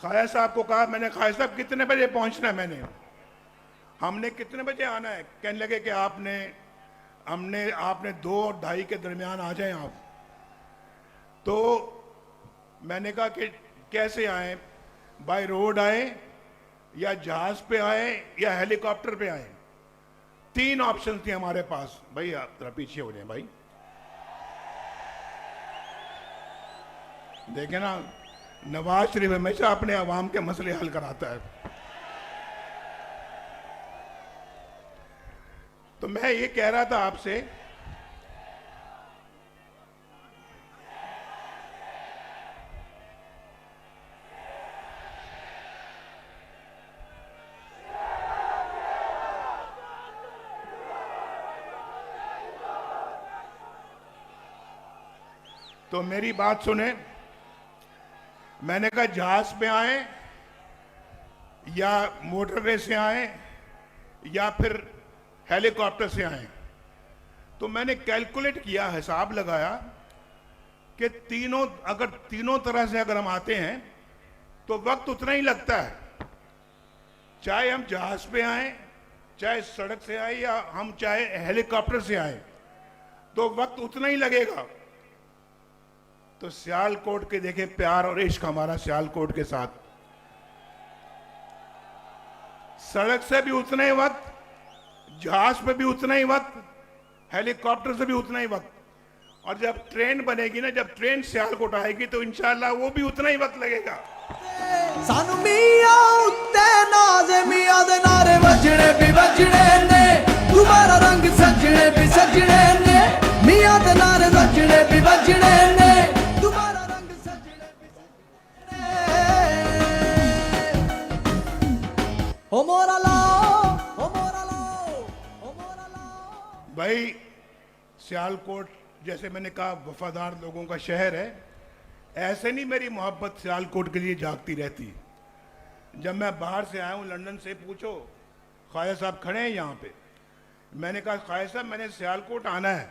ख्वाजा साहब को कहा, मैंने ख्वाजा साहब कितने बजे पहुंचना है, हमने कितने बजे आना है। कहने लगे कि आपने 2 और 2:30 के दरमियान आ जाएं आप। तो मैंने कहा कि कैसे आए, बाय रोड आए या जहाज पे आए या हेलीकॉप्टर पे आए। 3 ऑप्शन थे हमारे पास। भाई आप जरा पीछे हो जाए भाई, देखे ना, नवाज शरीफ हमेशा अपने अवाम के मसले हल कराता है। तो मैं ये कह रहा था आपसे, तो मेरी बात सुने। मैंने कहा जहाज पे आए या मोटरवे से आए या फिर हेलीकॉप्टर से आए। तो मैंने कैलकुलेट किया, हिसाब लगाया कि अगर तीनों तरह से अगर हम आते हैं तो वक्त उतना ही लगता है, चाहे हम जहाज पे आए, चाहे सड़क से आए, या हम चाहे हेलीकॉप्टर से आए, तो वक्त उतना ही लगेगा। तो सियालकोट के देखें प्यार और इश्क हमारा सियालकोट के साथ। सड़क से भी उतना ही वक्त, जहाज पे भी उतना ही वक्त, हेलीकॉप्टर से भी उतना ही वक्त, और जब ट्रेन बनेगी ना, जब ट्रेन सियालकोट आएगी तो इंशाल्लाह वो भी उतना ही वक्त लगेगा। सानू मियां उत्ते नाज़े मियां दे नारे वजने भी वजने ने, तुम्हारा रंग सजने भी सजने ने, मियां दे नारे वजने भी वजने ने, तुम्हारा रंग सजने भी सजने ने। हो मोरा लाओ, हो मोरा लाओ, हो मोरा लाओ। भाई सियालकोट जैसे मैंने कहा वफादार लोगों का शहर है, ऐसे नहीं मेरी मोहब्बत सियालकोट के लिए जागती रहती। जब मैं बाहर से आया हूँ लंदन से, पूछो, ख्वाजा साहब खड़े हैं यहाँ पे, मैंने कहा ख्वाजा साहब मैंने सियालकोट आना है,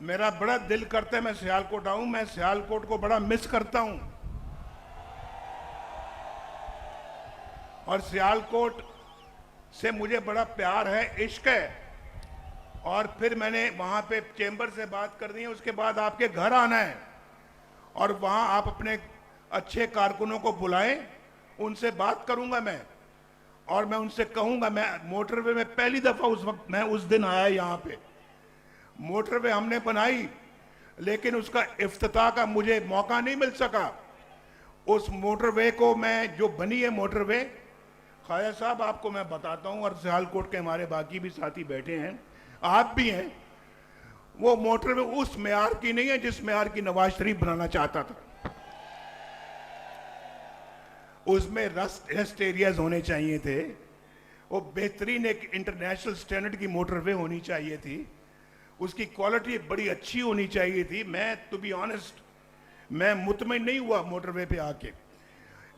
मेरा बड़ा दिल करता है मैं सियालकोट आऊं, मैं सियालकोट को बड़ा मिस करता हूं। और सियालकोट से मुझे बड़ा प्यार है, इश्क है। और फिर मैंने वहां पे चेंबर से बात करनी है, उसके बाद आपके घर आना है और वहां आप अपने अच्छे कारकुनों को बुलाएं, उनसे बात करूंगा मैं और मैं उनसे कहूंगा। मैं मोटरवे में पहली दफा उस वक्त मैं उस दिन आया यहाँ पे, मोटरवे हमने बनाई लेकिन उसका इफ्तिताह का मुझे मौका नहीं मिल सका। उस मोटरवे को मैं जो बनी है मोटरवे, ख्वाजा साहब आपको मैं बताता हूं और सियालकोट के हमारे बाकी भी साथी बैठे हैं, आप भी हैं, वो मोटरवे उस मेयार की नहीं है जिस मेयार की नवाज शरीफ बनाना चाहता था। उसमें रेस्ट एरियाज होने चाहिए थे, वो बेहतरीन एक इंटरनेशनल स्टैंडर्ड की मोटरवे होनी चाहिए थी, उसकी क्वालिटी बड़ी अच्छी होनी चाहिए थी। मैं टू बी ऑनेस्ट मैं मुतमईन नहीं हुआ मोटरवे पे आके।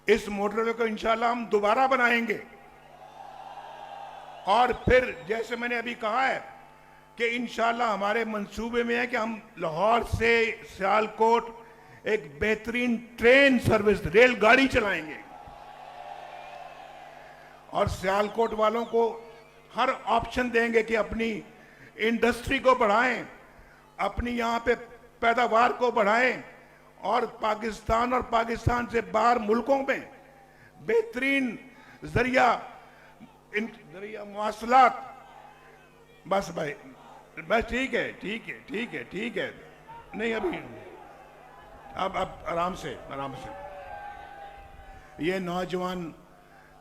इस मोटरवे को इंशाल्लाह हम दोबारा बनाएंगे और फिर जैसे मैंने अभी कहा है कि इंशाल्लाह हमारे मंसूबे में है कि हम लाहौर से सियालकोट एक बेहतरीन ट्रेन सर्विस रेलगाड़ी चलाएंगे और सियालकोट वालों को हर ऑप्शन देंगे कि अपनी इंडस्ट्री को बढ़ाएं, अपनी यहाँ पे पैदावार को बढ़ाएं और पाकिस्तान और पाकिस्तान से बाहर मुल्कों में बेहतरीन जरिया मवासलात। बस भाई बस ठीक है ठीक है ठीक है ठीक है, नहीं अभी अब आराम से ये नौजवान,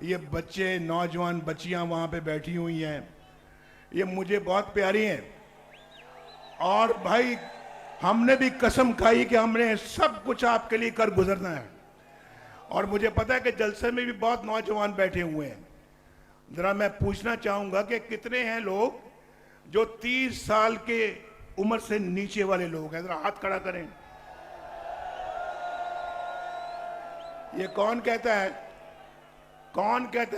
ये बच्चे नौजवान बच्चियां वहां पे बैठी हुई हैं, ये मुझे बहुत प्यारी हैं और भाई हमने भी कसम खाई कि हमने सब कुछ आपके लिए कर गुजरना है और मुझे पता है कि जलसे में भी बहुत नौजवान बैठे हुए हैं। जरा मैं पूछना चाहूंगा कि कितने हैं लोग जो 30 साल के उम्र से नीचे वाले लोग हैं, जरा हाथ खड़ा करें। ये कौन कहता है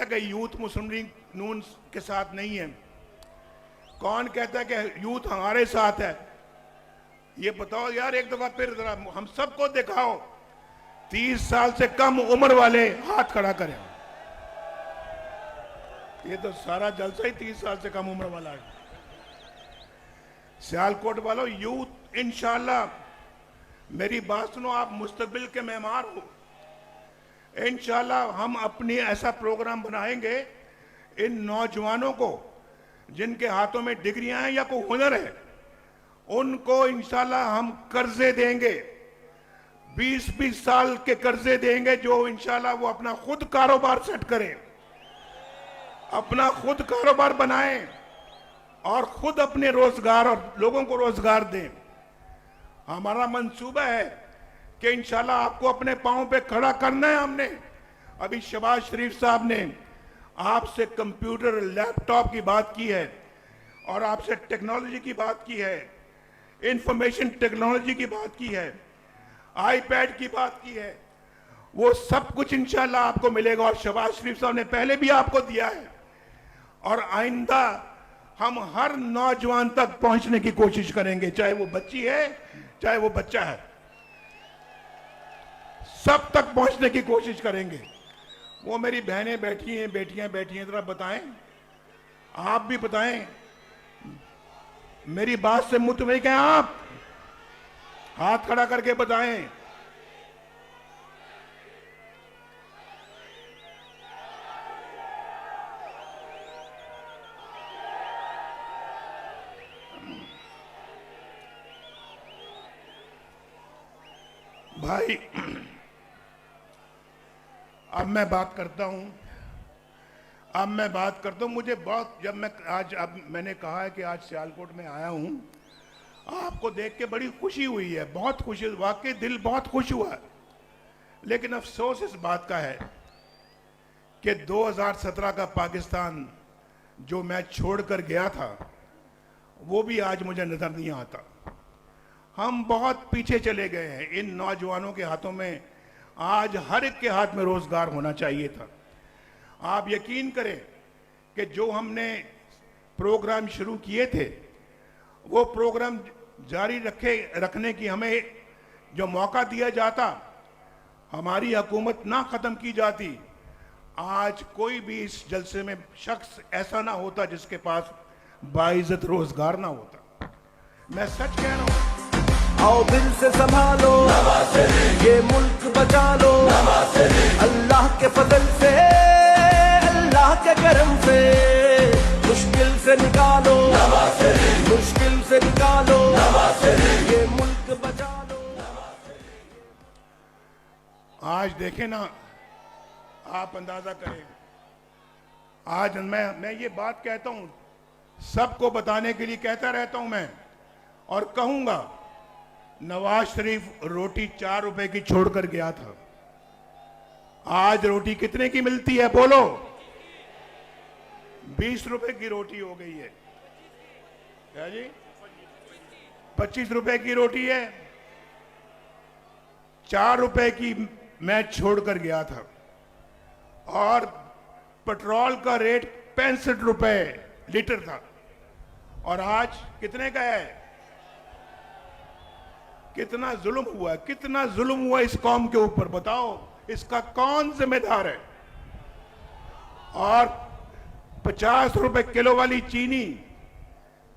कि यूथ मुस्लिम लीग नून के साथ नहीं है? कौन कहता है कि यूथ हमारे साथ है? ये बताओ यार एक दफा फिर जरा हम सबको दिखाओ। 30 साल से कम उम्र वाले हाथ खड़ा करें। ये तो सारा जलसा ही 30 साल से कम उम्र वाला है। सियालकोट वालों, यूथ इंशाल्लाह, मेरी बात सुनो, आप मुस्तकबिल के मेहमान हो। इंशाल्लाह हम अपनी ऐसा प्रोग्राम बनाएंगे, इन नौजवानों को जिनके हाथों में डिग्रियां हैं या कोई हुनर है, उनको इंशाल्लाह हम कर्जे देंगे, 20-20 साल के कर्जे देंगे, जो इंशाल्लाह वो अपना खुद कारोबार सेट करें, अपना खुद कारोबार बनाएं और खुद अपने रोजगार और लोगों को रोजगार दें। हमारा मंसूबा है कि इंशाल्लाह आपको अपने पांव पे खड़ा करना है। हमने अभी शहबाज शरीफ साहब ने आपसे कंप्यूटर लैपटॉप की बात की है और आपसे टेक्नोलॉजी की बात की है, इंफॉर्मेशन टेक्नोलॉजी की बात की है, आईपैड की बात की है। वो सब कुछ इंशाल्लाह आपको मिलेगा और शहबाज शरीफ साहब ने पहले भी आपको दिया है और आइंदा हम हर नौजवान तक पहुंचने की कोशिश करेंगे, चाहे वो बच्ची है चाहे वो बच्चा है, सब तक पहुंचने की कोशिश करेंगे। वो मेरी बहनें बैठी हैं, बेटियां बैठी हैं, जरा बताएं, आप भी बताएं, मेरी बात से मुतमईन हैं आप? हाथ खड़ा करके बताएं। भाई अब मैं बात करता हूं, मुझे बहुत, जब मैं आज, अब मैंने कहा है कि आज सियालकोट में आया हूं, आपको देख के बड़ी खुशी हुई है, बहुत खुशी, वाकई दिल बहुत खुश हुआ। लेकिन अफसोस इस बात का है कि 2017 का पाकिस्तान जो मैं छोड़कर गया था वो भी आज मुझे नजर नहीं आता। हम बहुत पीछे चले गए हैं। इन नौजवानों के हाथों में आज हर एक के हाथ में रोजगार होना चाहिए था। आप यकीन करें कि जो हमने प्रोग्राम शुरू किए थे वो प्रोग्राम जारी रखने की हमें जो मौका दिया जाता, हमारी हुकूमत ना खत्म की जाती, आज कोई भी इस जलसे में शख्स ऐसा ना होता जिसके पास बाइज्जत रोजगार ना होता। मैं सच कह रहा हूं। आओ दिल से संभालो, ये मुल्क बचा लो, अल्लाह के फजल से, अल्लाह के करम से, मुश्किल से निकालो, मुश्किल से निकालो, ये मुल्क बचा लो। आज देखें ना, आप अंदाजा करें। आज मैं ये बात कहता हूं, सबको बताने के लिए कहता रहता हूं मैं, और कहूंगा, नवाज शरीफ रोटी 4 रुपए की छोड़कर गया था। आज रोटी कितने की मिलती है बोलो? 20 रुपए की रोटी हो गई है। क्या जी? 25 रुपए की रोटी है। 4 रुपए की मैं छोड़कर गया था। और पेट्रोल का रेट 65 रुपए लीटर था, और आज कितने का है? कितना जुल्म हुआ है, कितना जुल्म हुआ इस कौम के ऊपर, बताओ इसका कौन जिम्मेदार है? और 50 रुपए किलो वाली चीनी,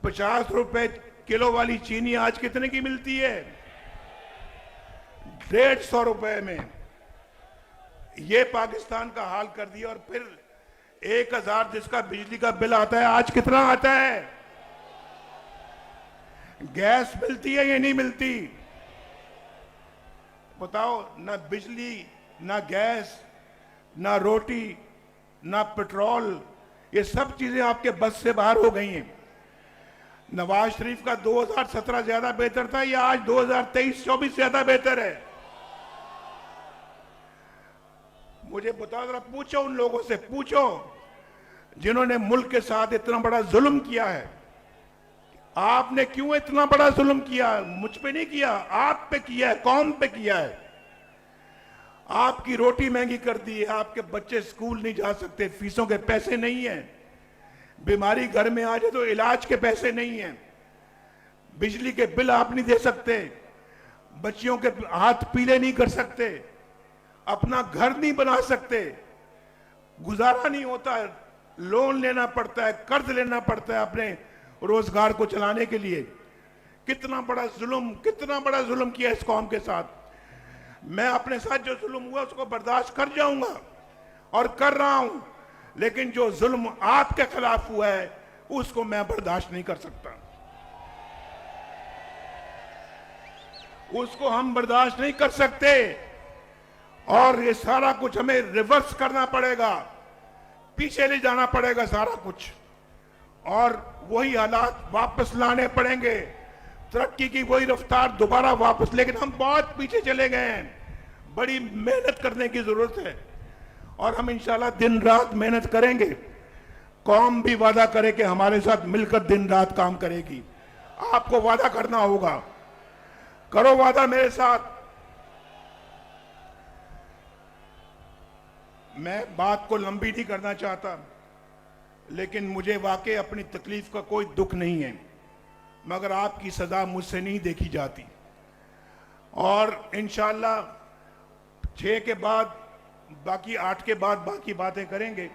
50 रुपए किलो वाली चीनी आज कितने की मिलती है? 150 रुपए में। ये पाकिस्तान का हाल कर दिया। और फिर 1000 जिसका बिजली का बिल आता है, आज कितना आता है? गैस मिलती है या नहीं मिलती? बताओ, ना बिजली, ना गैस, ना रोटी, ना पेट्रोल, ये सब चीजें आपके बस से बाहर हो गई हैं। नवाज शरीफ का 2017 ज्यादा बेहतर था या आज 2023-24 ज्यादा बेहतर है? मुझे बताओ, जरा पूछो उन लोगों से, पूछो जिन्होंने मुल्क के साथ इतना बड़ा जुल्म किया है। आपने क्यों इतना बड़ा जुल्म किया? मुझ पे नहीं किया, आप पे किया है, कौम पे किया है। आपकी रोटी महंगी कर दी है, आपके बच्चे स्कूल नहीं जा सकते, फीसों के पैसे नहीं हैं, बीमारी घर में आ जाए तो इलाज के पैसे नहीं हैं, बिजली के बिल आप नहीं दे सकते, बच्चियों के हाथ पीले नहीं कर सकते, अपना घर नहीं बना सकते, गुजारा नहीं होता, लोन लेना पड़ता है, कर्ज लेना पड़ता है अपने रोजगार को चलाने के लिए। कितना बड़ा जुल्म, कितना बड़ा जुल्म किया इस कौम के साथ। मैं अपने साथ जो जुल्म हुआ उसको बर्दाश्त कर जाऊंगा और कर रहा हूं, लेकिन जो जुल्म आपके खिलाफ हुआ है उसको मैं बर्दाश्त नहीं कर सकता। उसको हम बर्दाश्त नहीं कर सकते, और ये सारा कुछ हमें रिवर्स करना पड़ेगा, पीछे ले जाना पड़ेगा सारा कुछ, और वही हालात वापस लाने पड़ेंगे, तरक्की की वही रफ्तार दोबारा वापस। लेकिन हम बहुत पीछे चले गए हैं, बड़ी मेहनत करने की जरूरत है, और हम इंशाल्लाह दिन रात मेहनत करेंगे। कौम भी वादा करे कि हमारे साथ मिलकर दिन रात काम करेगी। आपको वादा करना होगा, करो वादा मेरे साथ। मैं बात को लंबी नहीं करना चाहता, लेकिन मुझे वाकई अपनी तकलीफ का कोई दुख नहीं है, मगर आपकी सजा मुझसे नहीं देखी जाती। और इंशाल्लाह 6 के बाद बाकी 8 के बाद बाकी बातें करेंगे।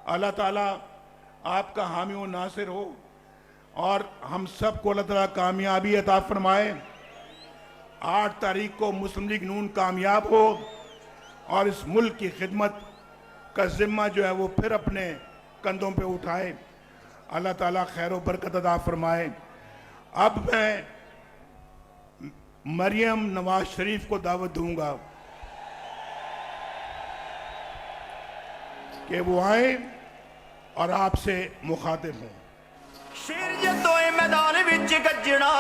अल्लाह ताला आपका हामी व नासिर हो, और हम सबको अल्लाह ताला कामयाबी अता फरमाए। 8 तारीख को मुस्लिम लीग नून कामयाब हो, और इस मुल्क की खिदमत का जिम्मा जो है वो फिर अपने कंधों पे उठाए। अल्लाह ताला खैर व बरकत अता फरमाए। अब मैं मरियम नवाज शरीफ को दावत दूंगा कि वो आए और आपसे मुखातिब हों। शेर जदों मैदान विच गजना,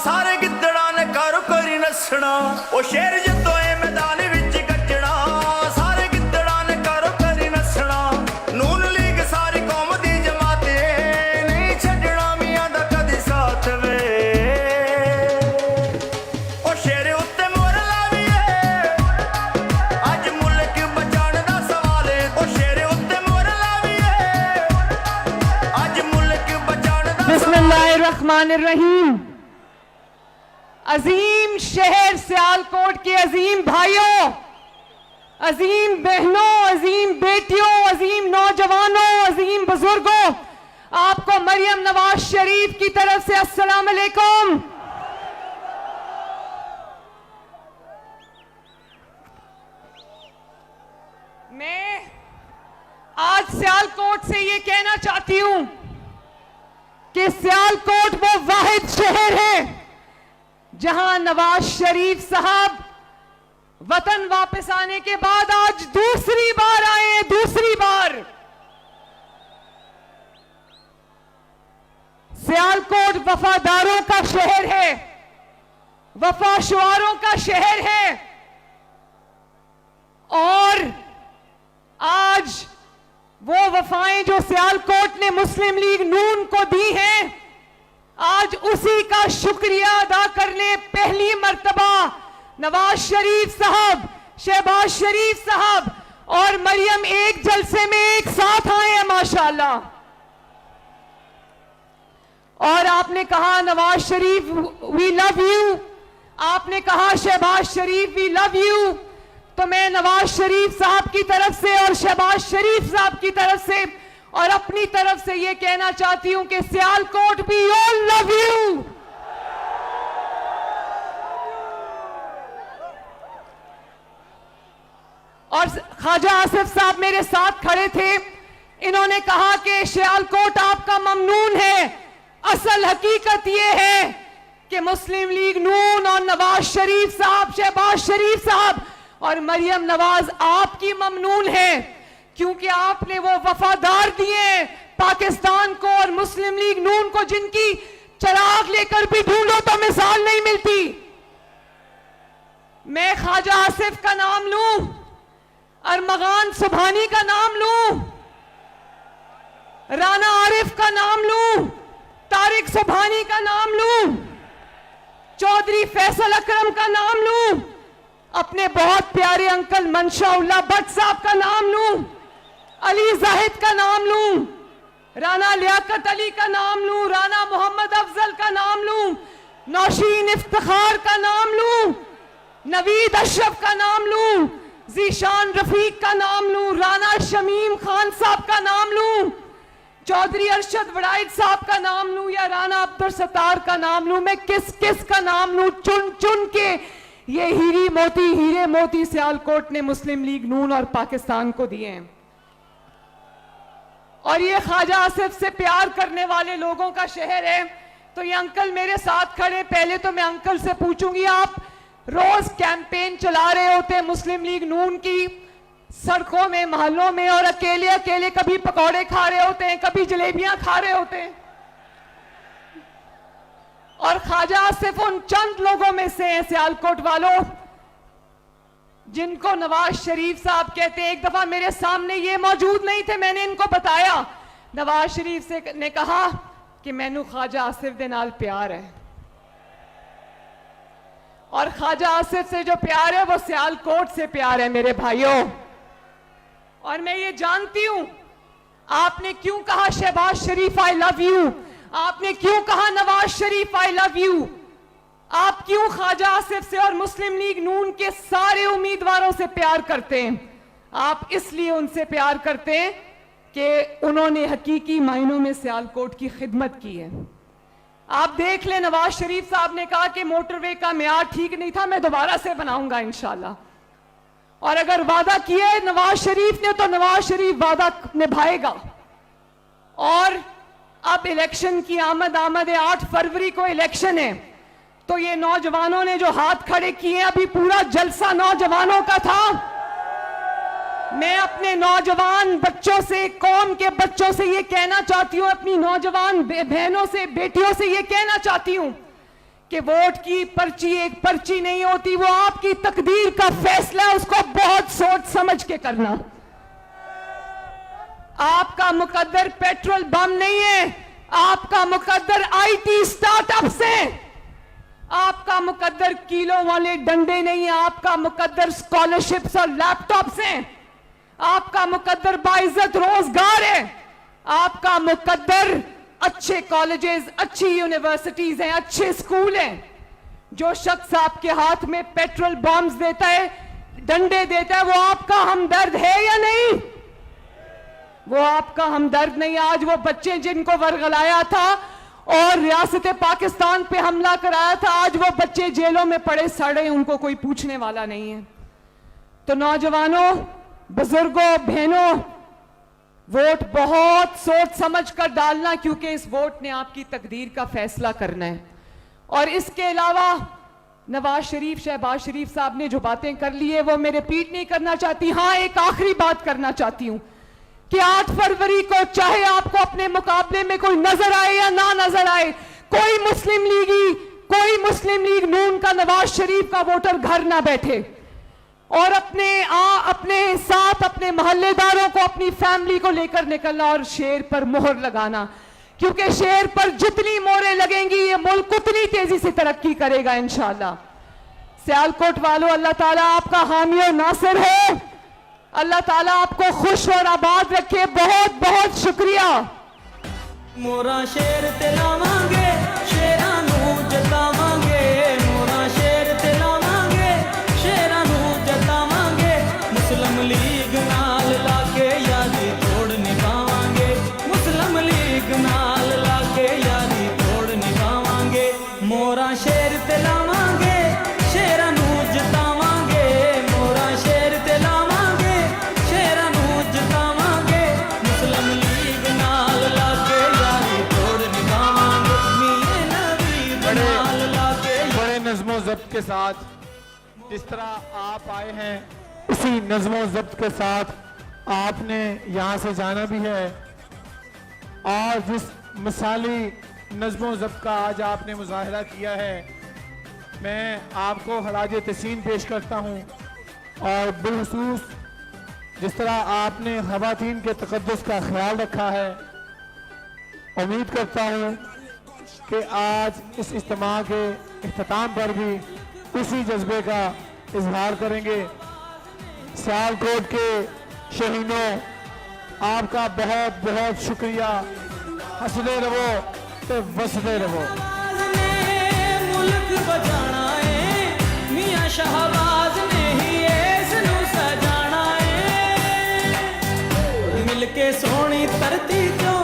सारे गिद्दड़ां ने कर करी नसना। ओ शेर जदों मैदान विच गजना, सारे गिद्दड़ां ने कर करी नसना। नून लीग सारी कौम दी जमाते, नहीं छड्डना मियां दा कदी साथ वे। ओ शेर उत्ते मोहर लावीए, अज मुल्क बचाण दा सवाल है। ओ शेर उत्ते मोहर लावीए, अज मुल्क बचाण दा। बिस्मिल्लाहिर्रहमानिर्रहीम। अजीम शहर सियालकोट के अजीम भाइयों, अजीम बहनों, अजीम बेटियों, अजीम नौजवानों, अजीम बुजुर्गों, आपको मरियम नवाज शरीफ की तरफ से अस्सलाम वालेकुम। मैं आज सियालकोट से ये कहना चाहती हूं कि सियालकोट वो वाहिद शहर है जहां नवाज शरीफ साहब वतन वापस आने के बाद आज दूसरी बार आए हैं, दूसरी बार। सियालकोट वफादारों का शहर है, वफाशुआरों का शहर है, और आज वो वफाएं जो सियालकोट ने मुस्लिम लीग नून को दी हैं, आज उसी का शुक्रिया अदा करने पहली मर्तबा नवाज शरीफ साहब, शहबाज शरीफ साहब और मरियम एक जलसे में एक साथ आए हैं माशाल्लाह। और आपने कहा Nawaz Sharif we love you, आपने कहा शहबाज शरीफ वी लव यू, तो मैं नवाज शरीफ साहब की तरफ से और शहबाज शरीफ साहब की तरफ से और अपनी तरफ से यह कहना चाहती हूं कि Sialkot we all love you. और ख्वाजा आसिफ साहब मेरे साथ खड़े थे, इन्होंने कहा कि सियालकोट आपका ममनून है। असल हकीकत यह है कि मुस्लिम लीग नून और नवाज शरीफ साहब, शहबाज शरीफ साहब और मरियम नवाज आपकी ममनून है, क्योंकि आपने वो वफादार दिए पाकिस्तान को और मुस्लिम लीग नून को जिनकी चिराग लेकर भी ढूंढो तो मिसाल नहीं मिलती। मैं ख्वाजा आसिफ का नाम लूं, अरमगान सुबहानी का नाम लूं, राना आरिफ का नाम लूं, तारिक सुबहानी का नाम लूं, चौधरी फैसल अकरम का नाम लूं, अपने बहुत प्यारे अंकल मंशाउल्लाह भट्ट साहब का नाम लूं, अली जाहिद का नाम लूं, राना लियाकत अली का नाम लूं, राना मोहम्मद अफजल का नाम लूं, नौशीन इफ्तिखार का नाम लूं, नवीद अशरफ का नाम लूं, जीशान रफीक का नाम लूं, राना शमीम खान साहब का नाम लूं, चौधरी अरशद वड़ाइद साहब का नाम लूं या राना अब्दुल सत्तार का नाम लूं, मैं किस किस का नाम लूं, चुन चुन के ये हीरे मोती सियालकोट ने मुस्लिम लीग नून और पाकिस्तान को दिए हैं। और ये ख्वाजा आसिफ से प्यार करने वाले लोगों का शहर है। तो ये अंकल मेरे साथ खड़े, पहले तो मैं अंकल से पूछूंगी, आप रोज कैंपेन चला रहे होते मुस्लिम लीग नून की सड़कों में, मोहल्लों में, और अकेले अकेले कभी पकौड़े खा रहे होते हैं, कभी जलेबियां खा रहे होते हैं, और ख्वाजा आसिफ उन चंद लोगों में से हैं सियालकोट वालों जिनको नवाज शरीफ साहब कहते हैं। एक दफा मेरे सामने ये मौजूद नहीं थे, मैंने इनको बताया, नवाज शरीफ से ने कहा कि मैनू ख्वाजा आसिफ दे नाल प्यार है, और ख्वाजा आसिफ से जो प्यार है वो सियालकोट से प्यार है मेरे भाइयों। और मैं ये जानती हूं आपने क्यों कहा शहबाज शरीफ आई लव यू, आपने क्यों कहा Nawaz Sharif I love you, आप क्यों ख्वाजा आसिफ से और मुस्लिम लीग नून के सारे उम्मीदवारों से प्यार करते हैं। आप इसलिए उनसे प्यार करते हैं कि उन्होंने हकीकी मायनों में सियालकोट की खिदमत की है। आप देख लें, नवाज शरीफ साहब ने कहा कि मोटरवे का म्यार ठीक नहीं था, मैं दोबारा से बनाऊंगा इंशाल्लाह। और अगर वादा किया है नवाज शरीफ ने तो नवाज शरीफ वादा निभाएगा। और अब इलेक्शन की आमद है, 8 फरवरी को इलेक्शन है, तो ये नौजवानों ने जो हाथ खड़े किए, अभी पूरा जलसा नौजवानों का था। मैं अपने नौजवान बच्चों से, कौम के बच्चों से ये कहना चाहती हूं, अपनी नौजवान बहनों से, बेटियों से ये कहना चाहती हूं कि वोट की पर्ची एक पर्ची नहीं होती, वो आपकी तकदीर का फैसला है, उसको बहुत सोच समझ के करना। आपका मुकद्दर पेट्रोल बम नहीं है, आपका मुकद्दर आईटी स्टार्टअप्स है, आपका मुकद्दर किलो वाले डंडे नहीं है, आपका मुकद्दर स्कॉलरशिप्स और लैपटॉप्स हैं, आपका मुकद्दर बाइज्जत रोजगार है, आपका मुकद्दर अच्छे कॉलेजेस, अच्छी यूनिवर्सिटीज हैं, अच्छे स्कूल हैं। जो शख्स आपके हाथ में पेट्रोल बॉम्ब्स देता है, डंडे देता है, वो आपका हमदर्द है या नहीं? वो आपका हमदर्द नहीं है। आज वो बच्चे जिनको वरगलाया था और रियासत पाकिस्तान पे हमला कराया था, आज वो बच्चे जेलों में पड़े सड़े, उनको कोई पूछने वाला नहीं है। तो नौजवानों, बुजुर्गों, बहनों, वोट बहुत सोच समझ कर डालना, क्योंकि इस वोट ने आपकी तकदीर का फैसला करना है। और इसके अलावा नवाज शरीफ, शहबाज शरीफ साहब ने जो बातें कर ली है वो मैं रिपीट नहीं करना चाहती। हाँ, एक आखिरी बात करना चाहती हूं कि 8 फरवरी को चाहे आपको अपने मुकाबले में कोई नजर आए या ना नजर आए, कोई मुस्लिम लीग नून का, नवाज शरीफ का वोटर घर ना बैठे और अपने साथ अपने मोहल्लेदारों को, अपनी फैमिली को लेकर निकलना और शेर पर मोहर लगाना, क्योंकि शेर पर जितनी मोहरें लगेंगी ये मुल्क उतनी तेजी से तरक्की करेगा इंशाअल्लाह। सियालकोट वालों, अल्लाह ताला आपका हामी और नासिर हो, अल्लाह ताला आपको खुश और आबाद रखे। बहुत बहुत शुक्रिया। मोरा शेर ते लावांगे, शेरां नूं जतावांगे, मोरा शेर ते लावांगे, शेरां नूं जतावांगे, मुस्लिम लीग नाल लाके यारी तोड़ निभावांगे, मुस्लिम लीग नाल लाके यारी तोड़ निभावांगे, मोरा शेर ते लावांगे, शेरां नूं जतावांगे, मोरा शेर ते लावांगे, शेरां नूं जतावांगे, मुस्लिम लीग नाल लाके यारी तोड़ निभावांगे, मियां नबी नाल लाके बड़े नज़्मो ज़ब्त के साथ जिस तरह आप आए हैं, उसी नज़्मो ज़ब्त के साथ आपने यहाँ से जाना भी है। और जिस मिसाली नज़्मो ज़ब्त का आज आपने मुजाहरा किया है, मैं आपको खराज तहसीन पेश करता हूँ। और बिलखुसूस जिस तरह आपने ख़वातीन के तक़द्दुस का ख्याल रखा है, उम्मीद करता हूँ कि आज इस इज्तिमा के इख्तिताम पर भी उसी जज्बे का इजहार करेंगे। सियालकोट के शहीदों, आपका बहुत बहुत शुक्रिया। हंसते रहो तो वसते रहो। मुल्क बजाना है, मियां शहबाज ने ही इसनू सजाना है, मिलके सोनी धरती जो